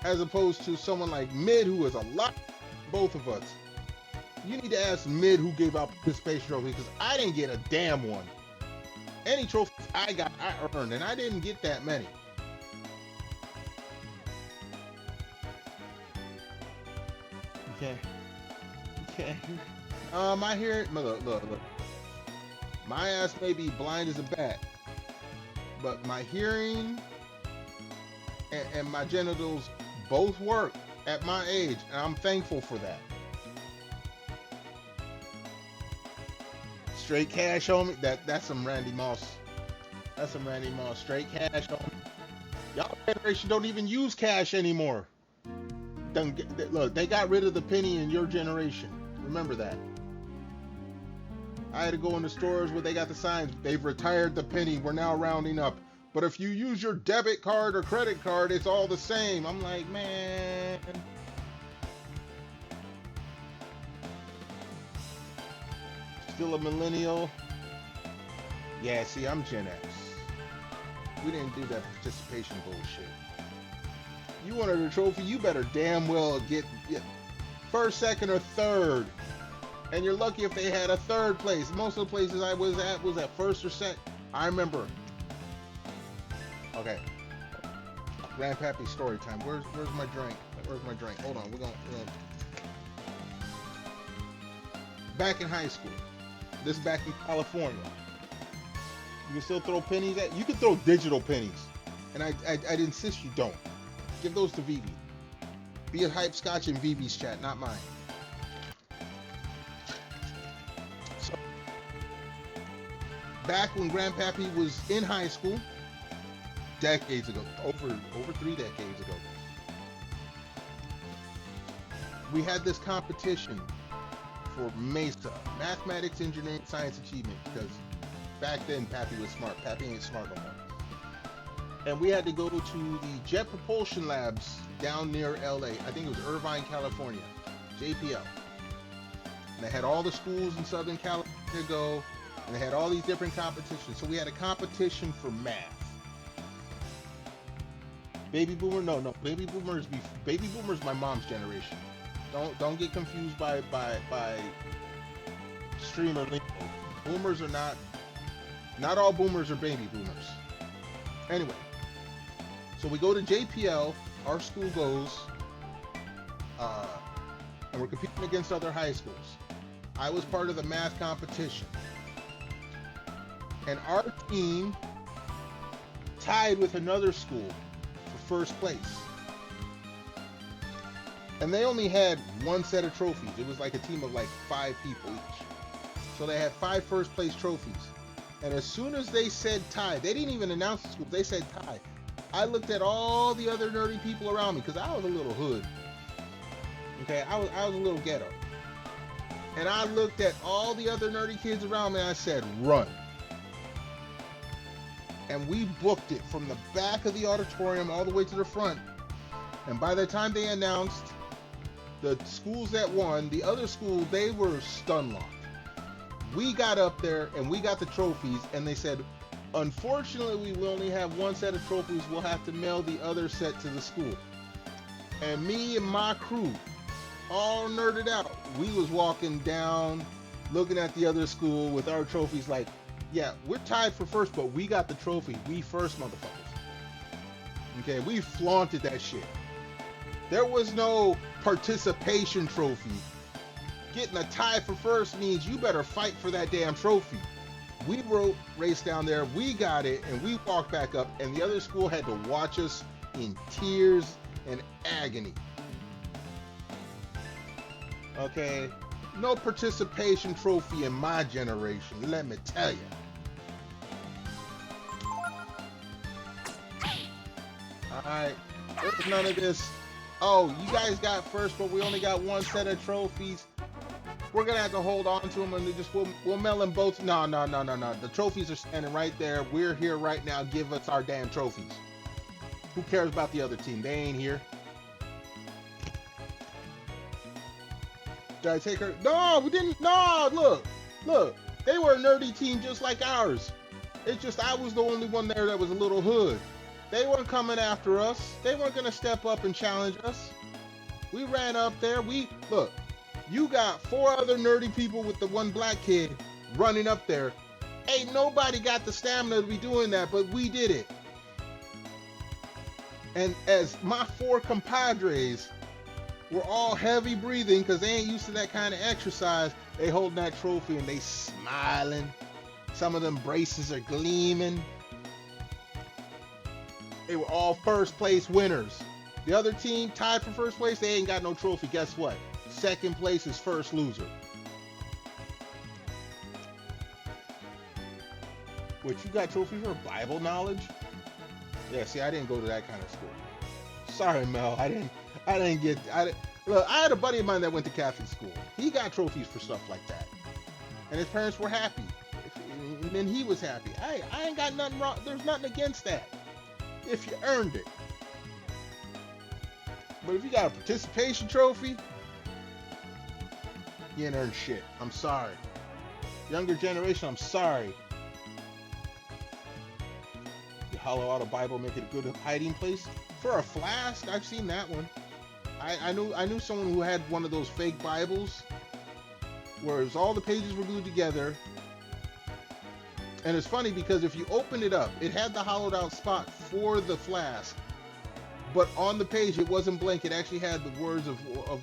As opposed to someone like Mid, who is a lot, both of us. You need to ask Mid who gave out participation trophies because I didn't get a damn one. Any trophies I got, I earned, and I didn't get that many. Okay. I hear it. Look. My ass may be blind as a bat, but my hearing and my genitals both work at my age, and I'm thankful for that. Straight cash on me. That's some Randy Moss. That's some Randy Moss. Straight cash on me. Y'all generation don't even use cash anymore. Look, they got rid of the penny in your generation. Remember that. I had to go in the stores where they got the signs. They've retired the penny. We're now rounding up. But if you use your debit card or credit card, it's all the same. I'm like, man. Still a millennial? Yeah, see, I'm Gen X. We didn't do that participation bullshit. You wanted a trophy, you better damn well get first, second, or third. And you're lucky if they had a third place. Most of the places I was at first or second. I remember. Okay. Grandpappy story time. Where's my drink? Where's my drink? Hold on. We're gonna back in high school. This is back in California. You can still throw pennies at. You can throw digital pennies, and I'd insist you don't. Give those to Vivi. Be a hype scotch in Vivi's chat, not mine. So, back when Grandpappy was in high school, decades ago, over 3 decades ago, we had this competition for MESA, Mathematics, Engineering, Science Achievement, because back then Pappy was smart. Pappy ain't smart no more. And we had to go to the Jet Propulsion Labs down near LA. I think it was Irvine, California. JPL. And they had all the schools in Southern California go, and they had all these different competitions. So we had a competition for math. Baby boomer? No. Baby boomers my mom's generation. Don't get confused by streamer lingo. Boomers are not Not all boomers are baby boomers. Anyway, so we go to JPL. Our school goes, uh, and we're competing against other high schools. I was part of the math competition, and our team tied with another school for first place. And they only had one set of trophies. It was like a team of like 5 people each. So they had 5 first place trophies. And as soon as they said tie, they didn't even announce the school. They said tie. I looked at all the other nerdy people around me because I was a little hood. Okay, I was a little ghetto. And I looked at all the other nerdy kids around me and I said, run. And we booked it from the back of the auditorium all the way to the front. And by the time they announced the schools that won, the other school, they were stun locked. We got up there and we got the trophies, and they said, unfortunately, we will only have one set of trophies. We'll have to mail the other set to the school. And me and my crew, all nerded out, we was walking down, looking at the other school with our trophies like, yeah, we're tied for first, but we got the trophy. We first, motherfuckers. Okay, we flaunted that shit. There was no participation trophy. Getting a tie for first means you better fight for that damn trophy. We raced down there, we got it, and we walked back up, and the other school had to watch us in tears and agony. Okay, no participation trophy in my generation, let me tell you. Alright, there's none of this, oh, you guys got first, but we only got one set of trophies. We're gonna have to hold on to them, and we'll mail them both. No. The trophies are standing right there. We're here right now. Give us our damn trophies. Who cares about the other team? They ain't here. Did I take her? No, we didn't. No, look. They were a nerdy team just like ours. It's just I was the only one there that was a little hood. They weren't coming after us. They weren't gonna step up and challenge us. We ran up there. Look. You got 4 other nerdy people with the one black kid running up there. Ain't nobody got the stamina to be doing that, but we did it. And as my 4 compadres were all heavy breathing because they ain't used to that kind of exercise, they holding that trophy and they smiling. Some of them braces are gleaming. They were all first place winners. The other team tied for first place, they ain't got no trophy. Guess what? Second place is first loser. What, you got trophies for Bible knowledge? Yeah, see, I didn't go to that kind of school. Sorry, Mel, look, I had a buddy of mine that went to Catholic school. He got trophies for stuff like that. And his parents were happy. And then he was happy. I ain't got nothing wrong. There's nothing against that. If you earned it. But if you got a participation trophy, you ain't earned shit. I'm sorry. Younger generation, I'm sorry. You hollow out a Bible, make it a good hiding place. For a flask, I've seen that one. I knew someone who had one of those fake Bibles where it was all the pages were glued together. And it's funny because if you open it up, it had the hollowed out spot for the flask. But on the page, it wasn't blank. It actually had the words of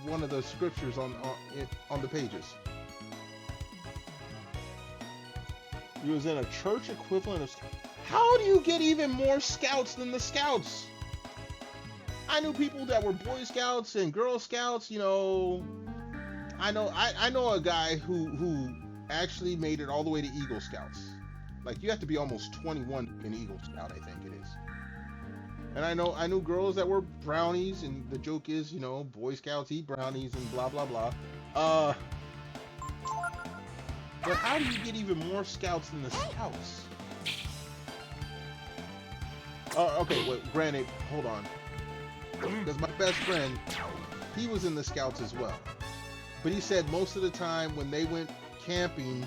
one of the scriptures on the pages. He was in a church equivalent of... How do you get even more scouts than the scouts? I knew people that were Boy Scouts and Girl Scouts, you know. I know a guy who actually made it all the way to Eagle Scouts. Like, you have to be almost 21 to be an Eagle Scout, I think it is. And I knew girls that were brownies, and the joke is, you know, Boy Scouts eat brownies and blah, blah, blah. But how do you get even more scouts than the scouts? Okay, wait, granted, hold on. Because my best friend, he was in the scouts as well. But he said most of the time when they went camping,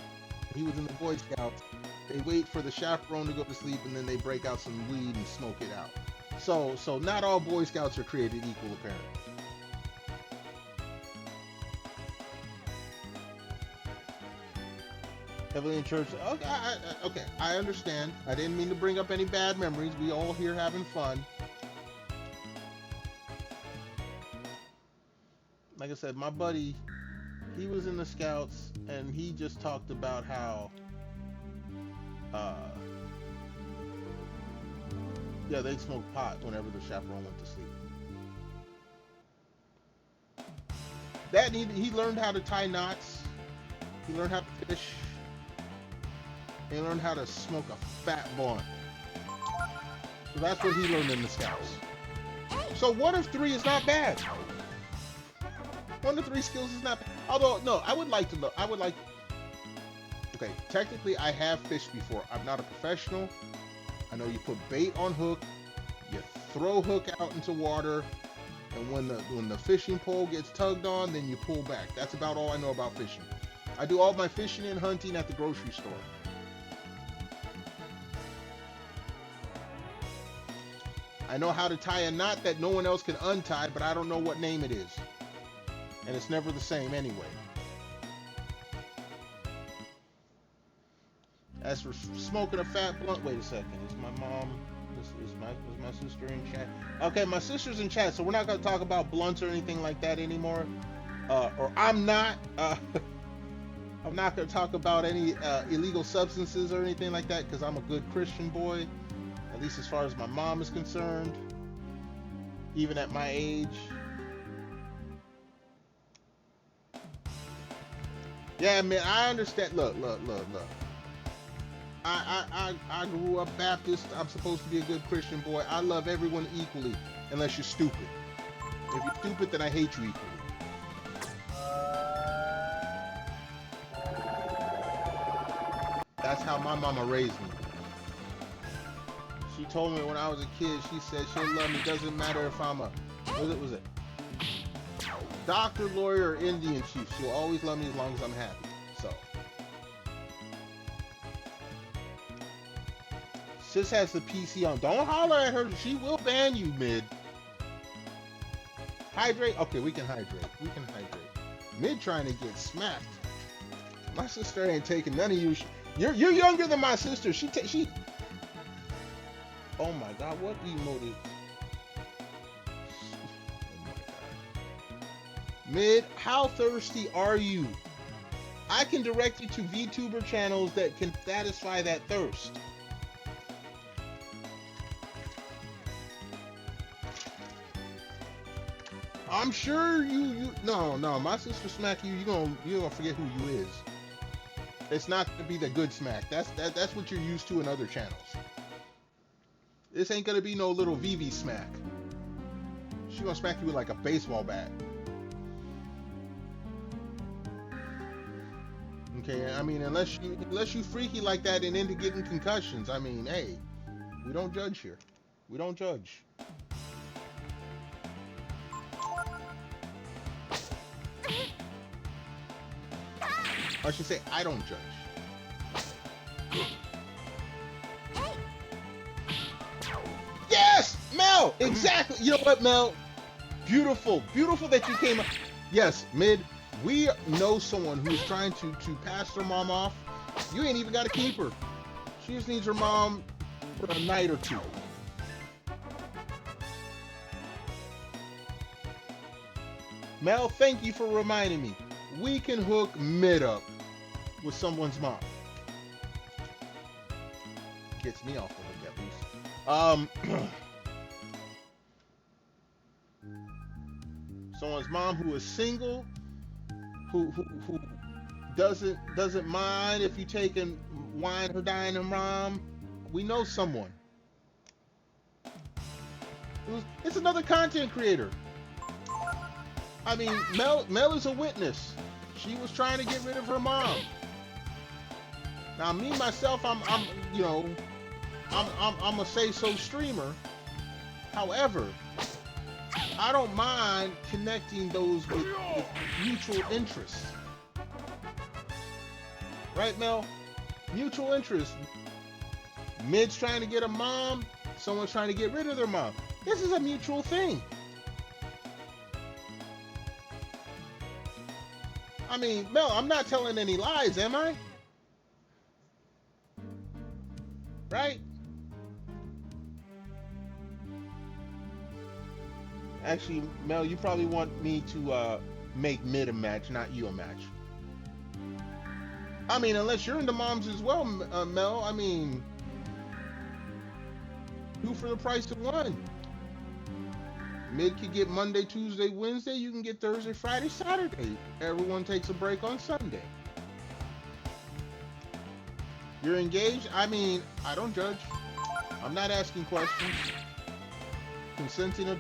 he was in the Boy Scouts, they wait for the chaperone to go to sleep, and then they break out some weed and smoke it out. So not all Boy Scouts are created equal, apparently. Heavily in church. Okay, okay, I understand. I didn't mean to bring up any bad memories. We all here having fun. Like I said, my buddy, he was in the Scouts, and he just talked about how, uh, yeah, they smoked pot whenever the chaperone went to sleep. That he learned how to tie knots. He learned how to fish. He learned how to smoke a fat blunt. So that's what he learned in the Scouts. So 1 of 3 is not bad. 1 of 3 skills is not bad. Although, no, I would like to know. I would like. Okay, technically, I have fished before. I'm not a professional. I know you put bait on hook, you throw hook out into water, and when the fishing pole gets tugged on, then you pull back. That's about all I know about fishing. I do all my fishing and hunting at the grocery store. I know how to tie a knot that no one else can untie, but I don't know what name it is. And it's never the same anyway. As for smoking a fat blunt, wait a second. Is my mom, is my sister in chat? Okay, my sister's in chat, so we're not going to talk about blunts or anything like that anymore. Or I'm not. I'm not going to talk about any illegal substances or anything like that because I'm a good Christian boy, at least as far as my mom is concerned, even at my age. Yeah, man, I understand. Look. I grew up Baptist. I'm supposed to be a good Christian boy. I love everyone equally, unless you're stupid. If you're stupid, then I hate you equally. That's how my mama raised me. She told me when I was a kid, she said she'll love me. Doesn't matter if I'm a, what was it? Doctor, lawyer, or Indian chief. She'll always love me as long as I'm happy. So. Sis has the PC on. Don't holler at her. She will ban you, Mid. Hydrate? Okay, we can hydrate. Mid trying to get smacked. My sister ain't taking none of you. You're younger than my sister. She. Oh my God! What emote is? Oh my God. Mid, how thirsty are you? I can direct you to VTuber channels that can satisfy that thirst. I'm sure you no, my sister smack you, you're gonna forget who you is. It's not gonna be the good smack. That's what you're used to in other channels. This ain't gonna be no little VV smack. She gonna smack you with like a baseball bat. Okay, I mean unless you freaky like that and into getting concussions, I mean, hey, we don't judge here. We don't judge. I should say, I don't judge. Yes! Mel! Exactly! You know what, Mel? Beautiful. Beautiful that you came up. Yes, Mid, we know someone who's trying to pass their mom off. You ain't even got to keep her. She just needs her mom for a night or two. Mel, thank you for reminding me. We can hook Mid up with someone's mom. Gets me off the hook at least. Someone's mom who is single, who doesn't mind if you take and wine her dying mom. We know someone. It's another content creator. I mean, Mel is a witness. She was trying to get rid of her mom. Now, me myself, I'm a say-so streamer. However, I don't mind connecting those with mutual interests. Right, Mel? Mutual interest. Mid's trying to get a mom. Someone's trying to get rid of their mom. This is a mutual thing. I mean, Mel, I'm not telling any lies, am I? right? Actually, Mel, you probably want me to make mid a match, not you a match. I mean, unless you're into moms as well, Mel. I mean, two for the price of one. Mid could get Monday, Tuesday, Wednesday. You can get Thursday, Friday, Saturday. Everyone takes a break on Sunday. You're engaged? I mean, I don't judge. I'm not asking questions. Consenting of.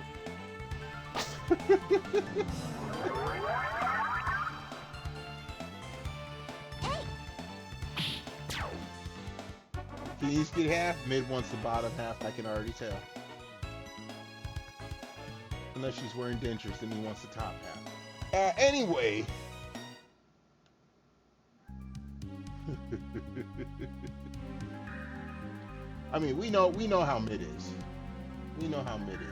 Can you each get half? Mid wants the bottom half, I can already tell. Unless she's wearing dentures, then he wants the top half. Anyway. I mean, we know how mid is. We know how mid is.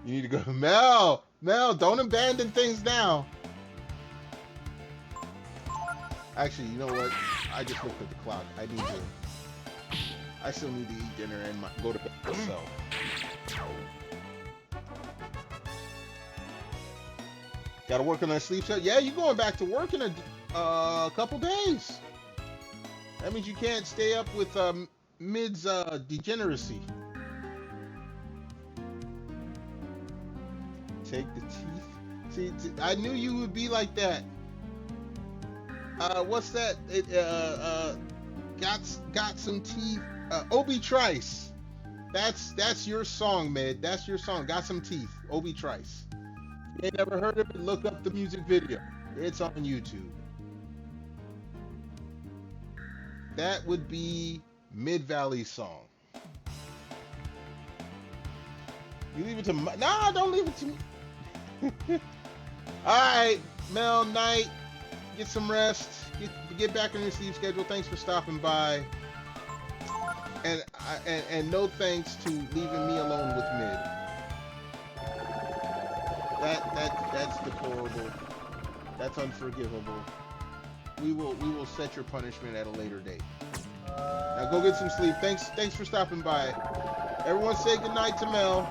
You need to go, Mel. Mel, don't abandon things now. Actually, you know what? I just looked at the clock. I still need to eat dinner and go to bed. So. Got to work on that sleep set. Yeah, you're going back to work in a couple days. That means you can't stay up with Mid's degeneracy. Take the teeth. See, I knew you would be like that. What's that? Got some teeth. Obi Trice. That's your song, Mid. That's your song. Got some teeth. Obi Trice. You ain't never heard of it? Look up the music video. It's on YouTube. That would be Mid Valley's song. You leave it to nah, don't leave it to me. Alright, Mel, night. Get some rest. Get back on your sleep schedule. Thanks for stopping by. And no thanks to leaving me alone with Mid. That's deplorable. That's unforgivable. We will set your punishment at a later date. Now go get some sleep. Thanks for stopping by. Everyone say goodnight to Mel.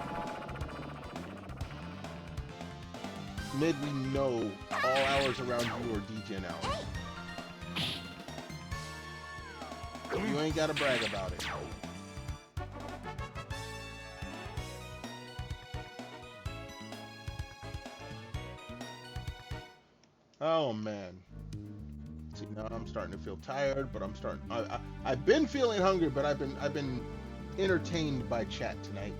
Mid, we know all hours around you are degen hours. You ain't gotta brag about it. Oh man. See, now I'm starting to feel tired, but I've been feeling hungry, but I've been entertained by chat tonight.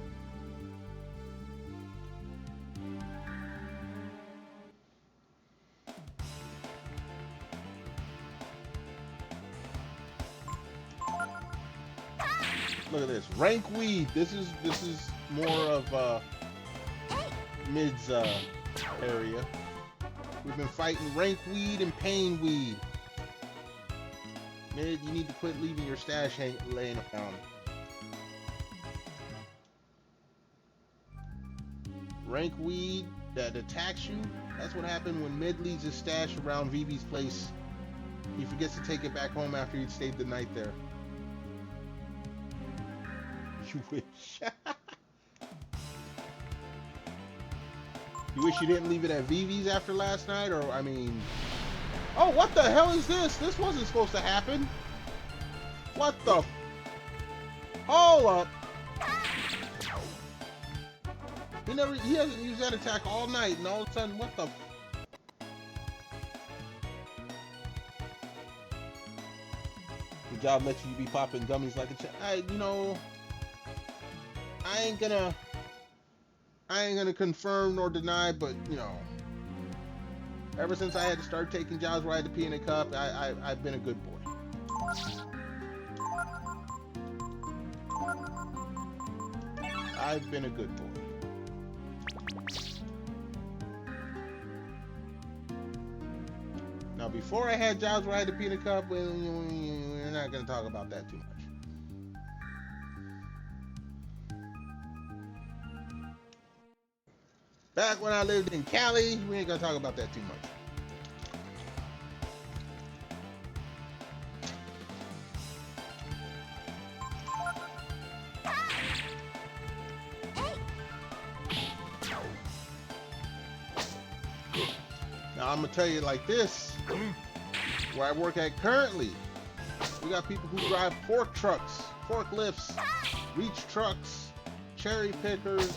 Look at this. Rank weed. This is more of Mid's area. We've been fighting rank weed and pain weed. Mid, you need to quit leaving your stash laying around. Rank weed that attacks you. That's what happened when Mid leaves his stash around Vivi's place. He forgets to take it back home after he'd stayed the night there. You wish. You wish you didn't leave it at Vivi's after last night, or I mean... Oh, what the hell is this? This wasn't supposed to happen. What the... Hold up. He hasn't used that attack all night, and all of a sudden, what the... Good job letting you be popping gummies like a you know... I ain't gonna confirm nor deny, but you know, ever since I had to start taking jobs where I had to pee in a cup, I've been a good boy. I've been a good boy. Now, before I had jobs where I had to pee in a cup, we're not gonna talk about that too much. Back when I lived in Cali, we ain't gonna talk about that too much. Now I'm gonna tell you like this, where I work at currently, we got people who drive fork trucks, forklifts, reach trucks, cherry pickers,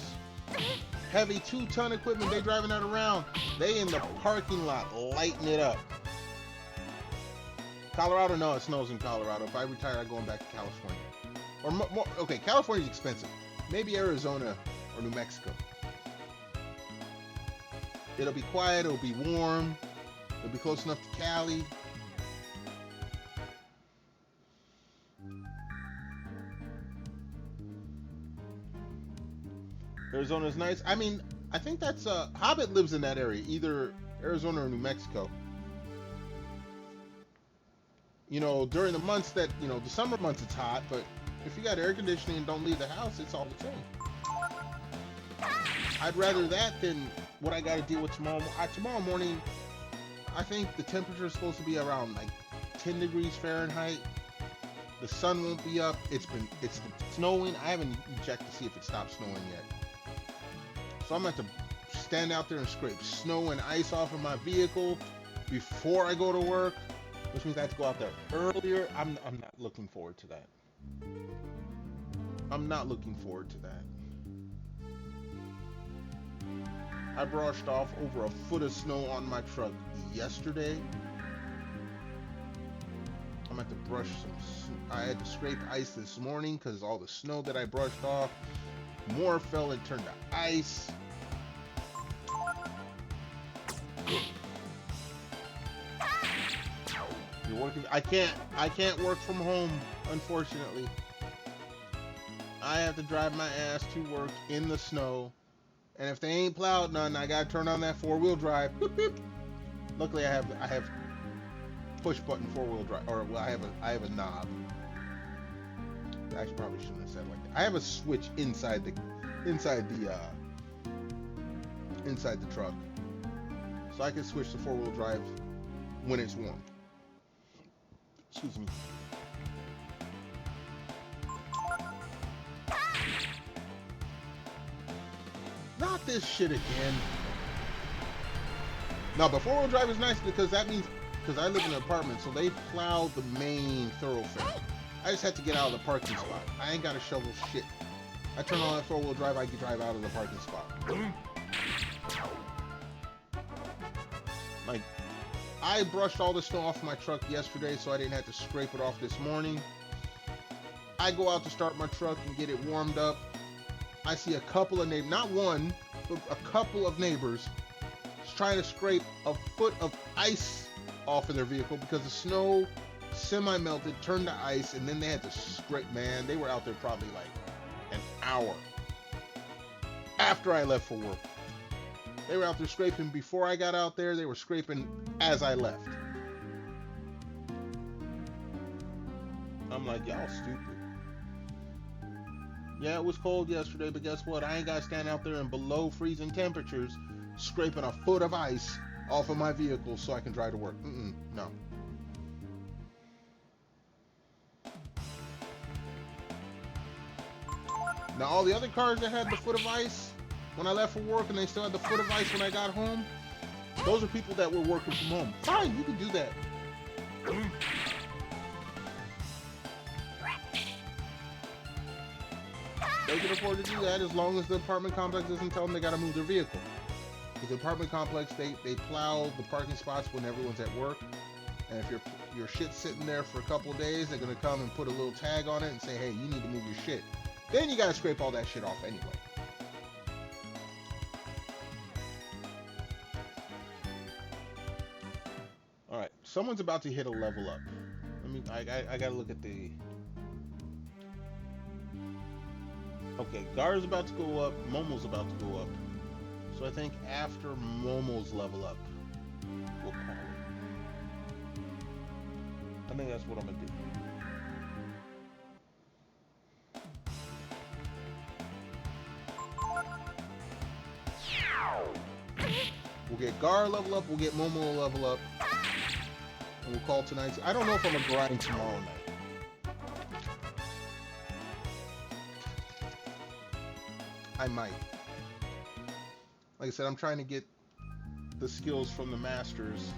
heavy 2-ton equipment. They driving that around. They in the parking lot lighting it up. Colorado, no, it snows in Colorado. If I retire, I'm going back to California. Or more, okay, California's expensive. Maybe Arizona or New Mexico. It'll be quiet. It'll be warm. It'll be close enough to Cali. Arizona's nice. I mean, I think that's Hobbit lives in that area, either Arizona or New Mexico. You know, during the months that, you know, the summer months it's hot, but if you got air conditioning and don't leave the house, it's all the same. I'd rather that than what I got to deal with tomorrow. Tomorrow morning, I think the temperature is supposed to be around like 10 degrees Fahrenheit. The sun won't be up. It's snowing. I haven't checked to see if it stopped snowing yet. So I'm going to have to stand out there and scrape snow and ice off of my vehicle before I go to work, which means I have to go out there earlier. I'm not looking forward to that. I'm not looking forward to that. I brushed off over a foot of snow on my truck yesterday. I'm going to have to brush I had to scrape ice this morning because all the snow that I brushed off, more fell and turned to ice. You're working. I can't work from home, unfortunately. I have to drive my ass to work in the snow, and if they ain't plowed none, I gotta turn on that 4-wheel drive. Boop, boop. Luckily, I have push button 4-wheel drive, or well, I have a knob. I probably shouldn't have said it like that. I have a switch inside the truck, so I can switch to 4-wheel drive when it's warm. Excuse me. Not this shit again. No, but 4-wheel drive is nice because that means, because I live in an apartment, so they plowed the main thoroughfare. I just had to get out of the parking spot. I ain't got to shovel shit. I turn on that 4-wheel drive, I can drive out of the parking spot. Like, I brushed all the snow off my truck yesterday, so I didn't have to scrape it off this morning. I go out to start my truck and get it warmed up. I see a couple of neighbors, not one, but a couple of neighbors trying to scrape a foot of ice off of their vehicle because the snow semi-melted, turned to ice, and then they had to scrape. Man, they were out there probably like an hour after I left for work. They were out there scraping before I got out there. They were scraping as I left. I'm like, y'all stupid. Yeah, it was cold yesterday, but guess what? I ain't got to stand out there in below freezing temperatures scraping a foot of ice off of my vehicle so I can drive to work. No. Now, all the other cars that had the foot of ice when I left for work and they still had the foot of ice when I got home, those are people that were working from home. Fine, you can do that. They can afford to do that as long as the apartment complex doesn't tell them they got to move their vehicle. Because the apartment complex, they plow the parking spots when everyone's at work. And if your shit's sitting there for a couple of days, they're going to come and put a little tag on it and say, hey, you need to move your shit. Then you got to scrape all that shit off anyway. All right, someone's about to hit a level up. I got to look at the... Okay, Gar's about to go up, Momo's about to go up. So I think after Momo's level up, we'll call it. I think that's what I'm gonna do. We'll get Gar level up, we'll get Momo level up, and we'll call tonight. I don't know if I'm gonna grind tomorrow night. I might. Like I said, I'm trying to get the skills from the masters.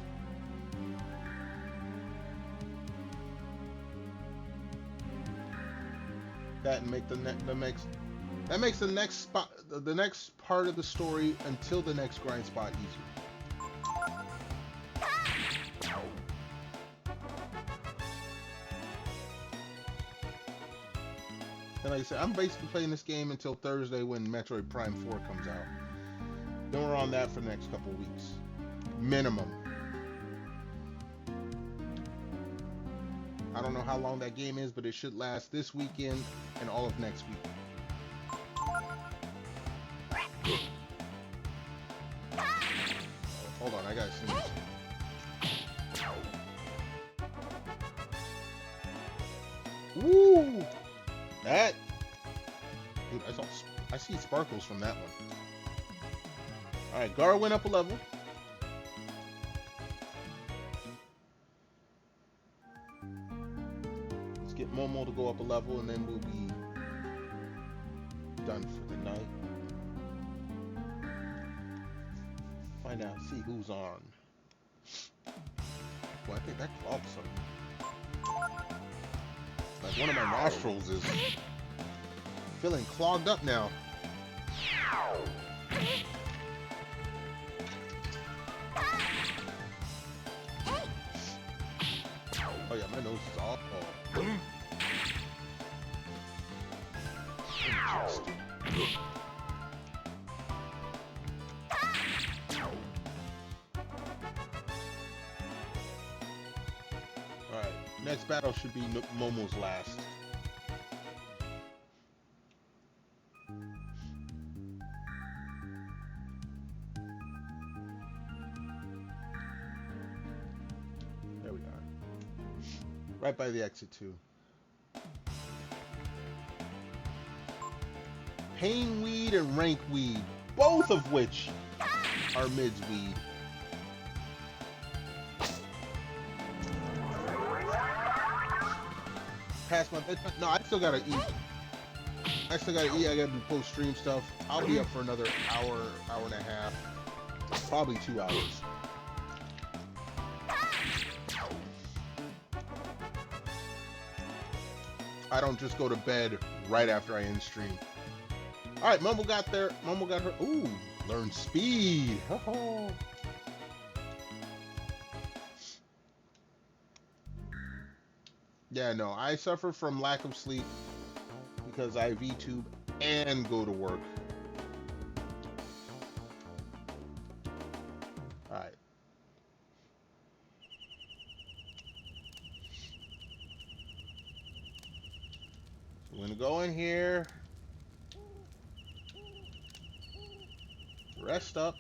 That and make that makes the next spot, the next part of the story until the next grind spot easier. And like I said, I'm basically playing this game until Thursday when Metroid Prime 4 comes out. Then we're on that for the next couple of weeks, minimum. I don't know how long that game is, but it should last this weekend and all of next week. Hold on, I gotta sneeze. Woo! That, dude, I see sparkles from that one. All right, Gar went up a level. Let's get Momo to go up a level, and then we'll be done for the night. Find out, see who's on. Well, I think that clogged something. Like one of my nostrils is feeling clogged up now. Oh yeah, my nose is all. Oh. Alright, next battle should be Momo's last. There we are. Right by the exit too. Pain weed and rank weed, both of which are mids weed. Past my bedtime. No, I still gotta eat. I gotta do post stream stuff. I'll be up for another hour, hour and a half, probably 2 hours. I don't just go to bed right after I end stream. All right, Momo got there. Momo got her. Ooh, learn speed. Oh. Yeah, no, I suffer from lack of sleep because I VTube and go to work. All right. So we're gonna go in here. Rest up.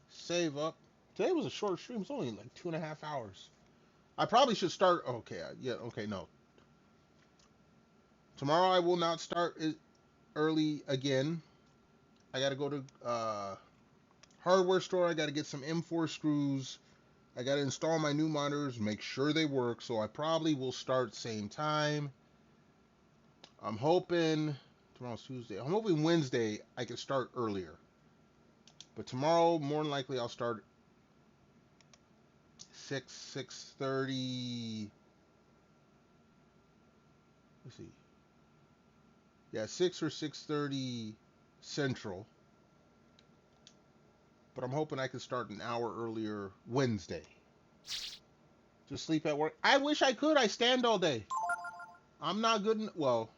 Save up. Today was a short stream. It's only like 2.5 hours. I probably should start. Okay, yeah, okay, no. Tomorrow I will not start early again. I gotta go to hardware store. I gotta get some M4 screws. I gotta install my new monitors, make sure they work. So I probably will start same time. I'm hoping tomorrow's Tuesday. I'm hoping Wednesday I can start earlier. But tomorrow, more than likely, I'll start 6:30. Let's see. Yeah, 6 or 6:30 Central. But I'm hoping I can start an hour earlier Wednesday. Just sleep at work. I wish I could. I stand all day. I'm not good. Well,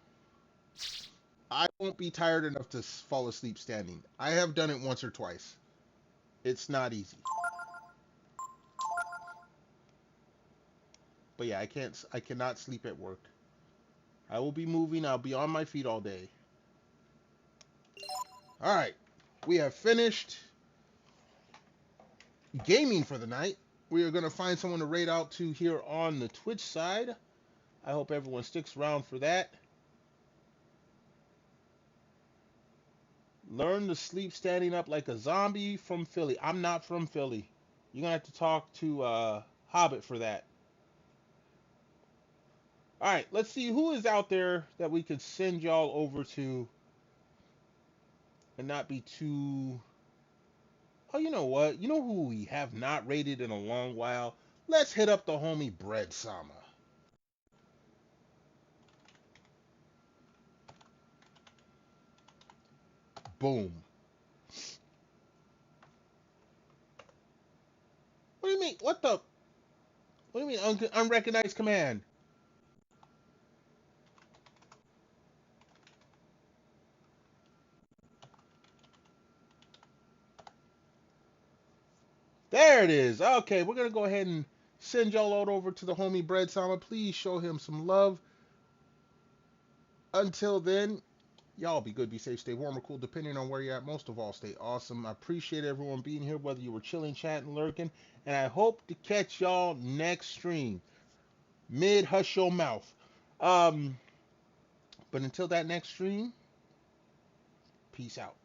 I won't be tired enough to fall asleep standing. I have done it once or twice. It's not easy. But yeah, I cannot sleep at work. I will be moving. I'll be on my feet all day. All right. We have finished gaming for the night. We are going to find someone to raid out to here on the Twitch side. I hope everyone sticks around for that. Learn to sleep standing up like a zombie from Philly. I'm not from Philly. You're going to have to talk to Hobbit for that. All right, let's see who is out there that we could send y'all over to and not be too. Oh, you know what? You know who we have not rated in a long while? Let's hit up the homie Bread Sama. Boom. What do you mean? What the? What do you mean unrecognized command? There it is. Okay, we're gonna go ahead and send y'all out over to the homie Bread Sama. Please show him some love. Until then, y'all be good, be safe, stay warm or cool, depending on where you're at. Most of all, stay awesome. I appreciate everyone being here, whether you were chilling, chatting, lurking, and I hope to catch y'all next stream. Mid hush your mouth. Um, but until that next stream, peace out.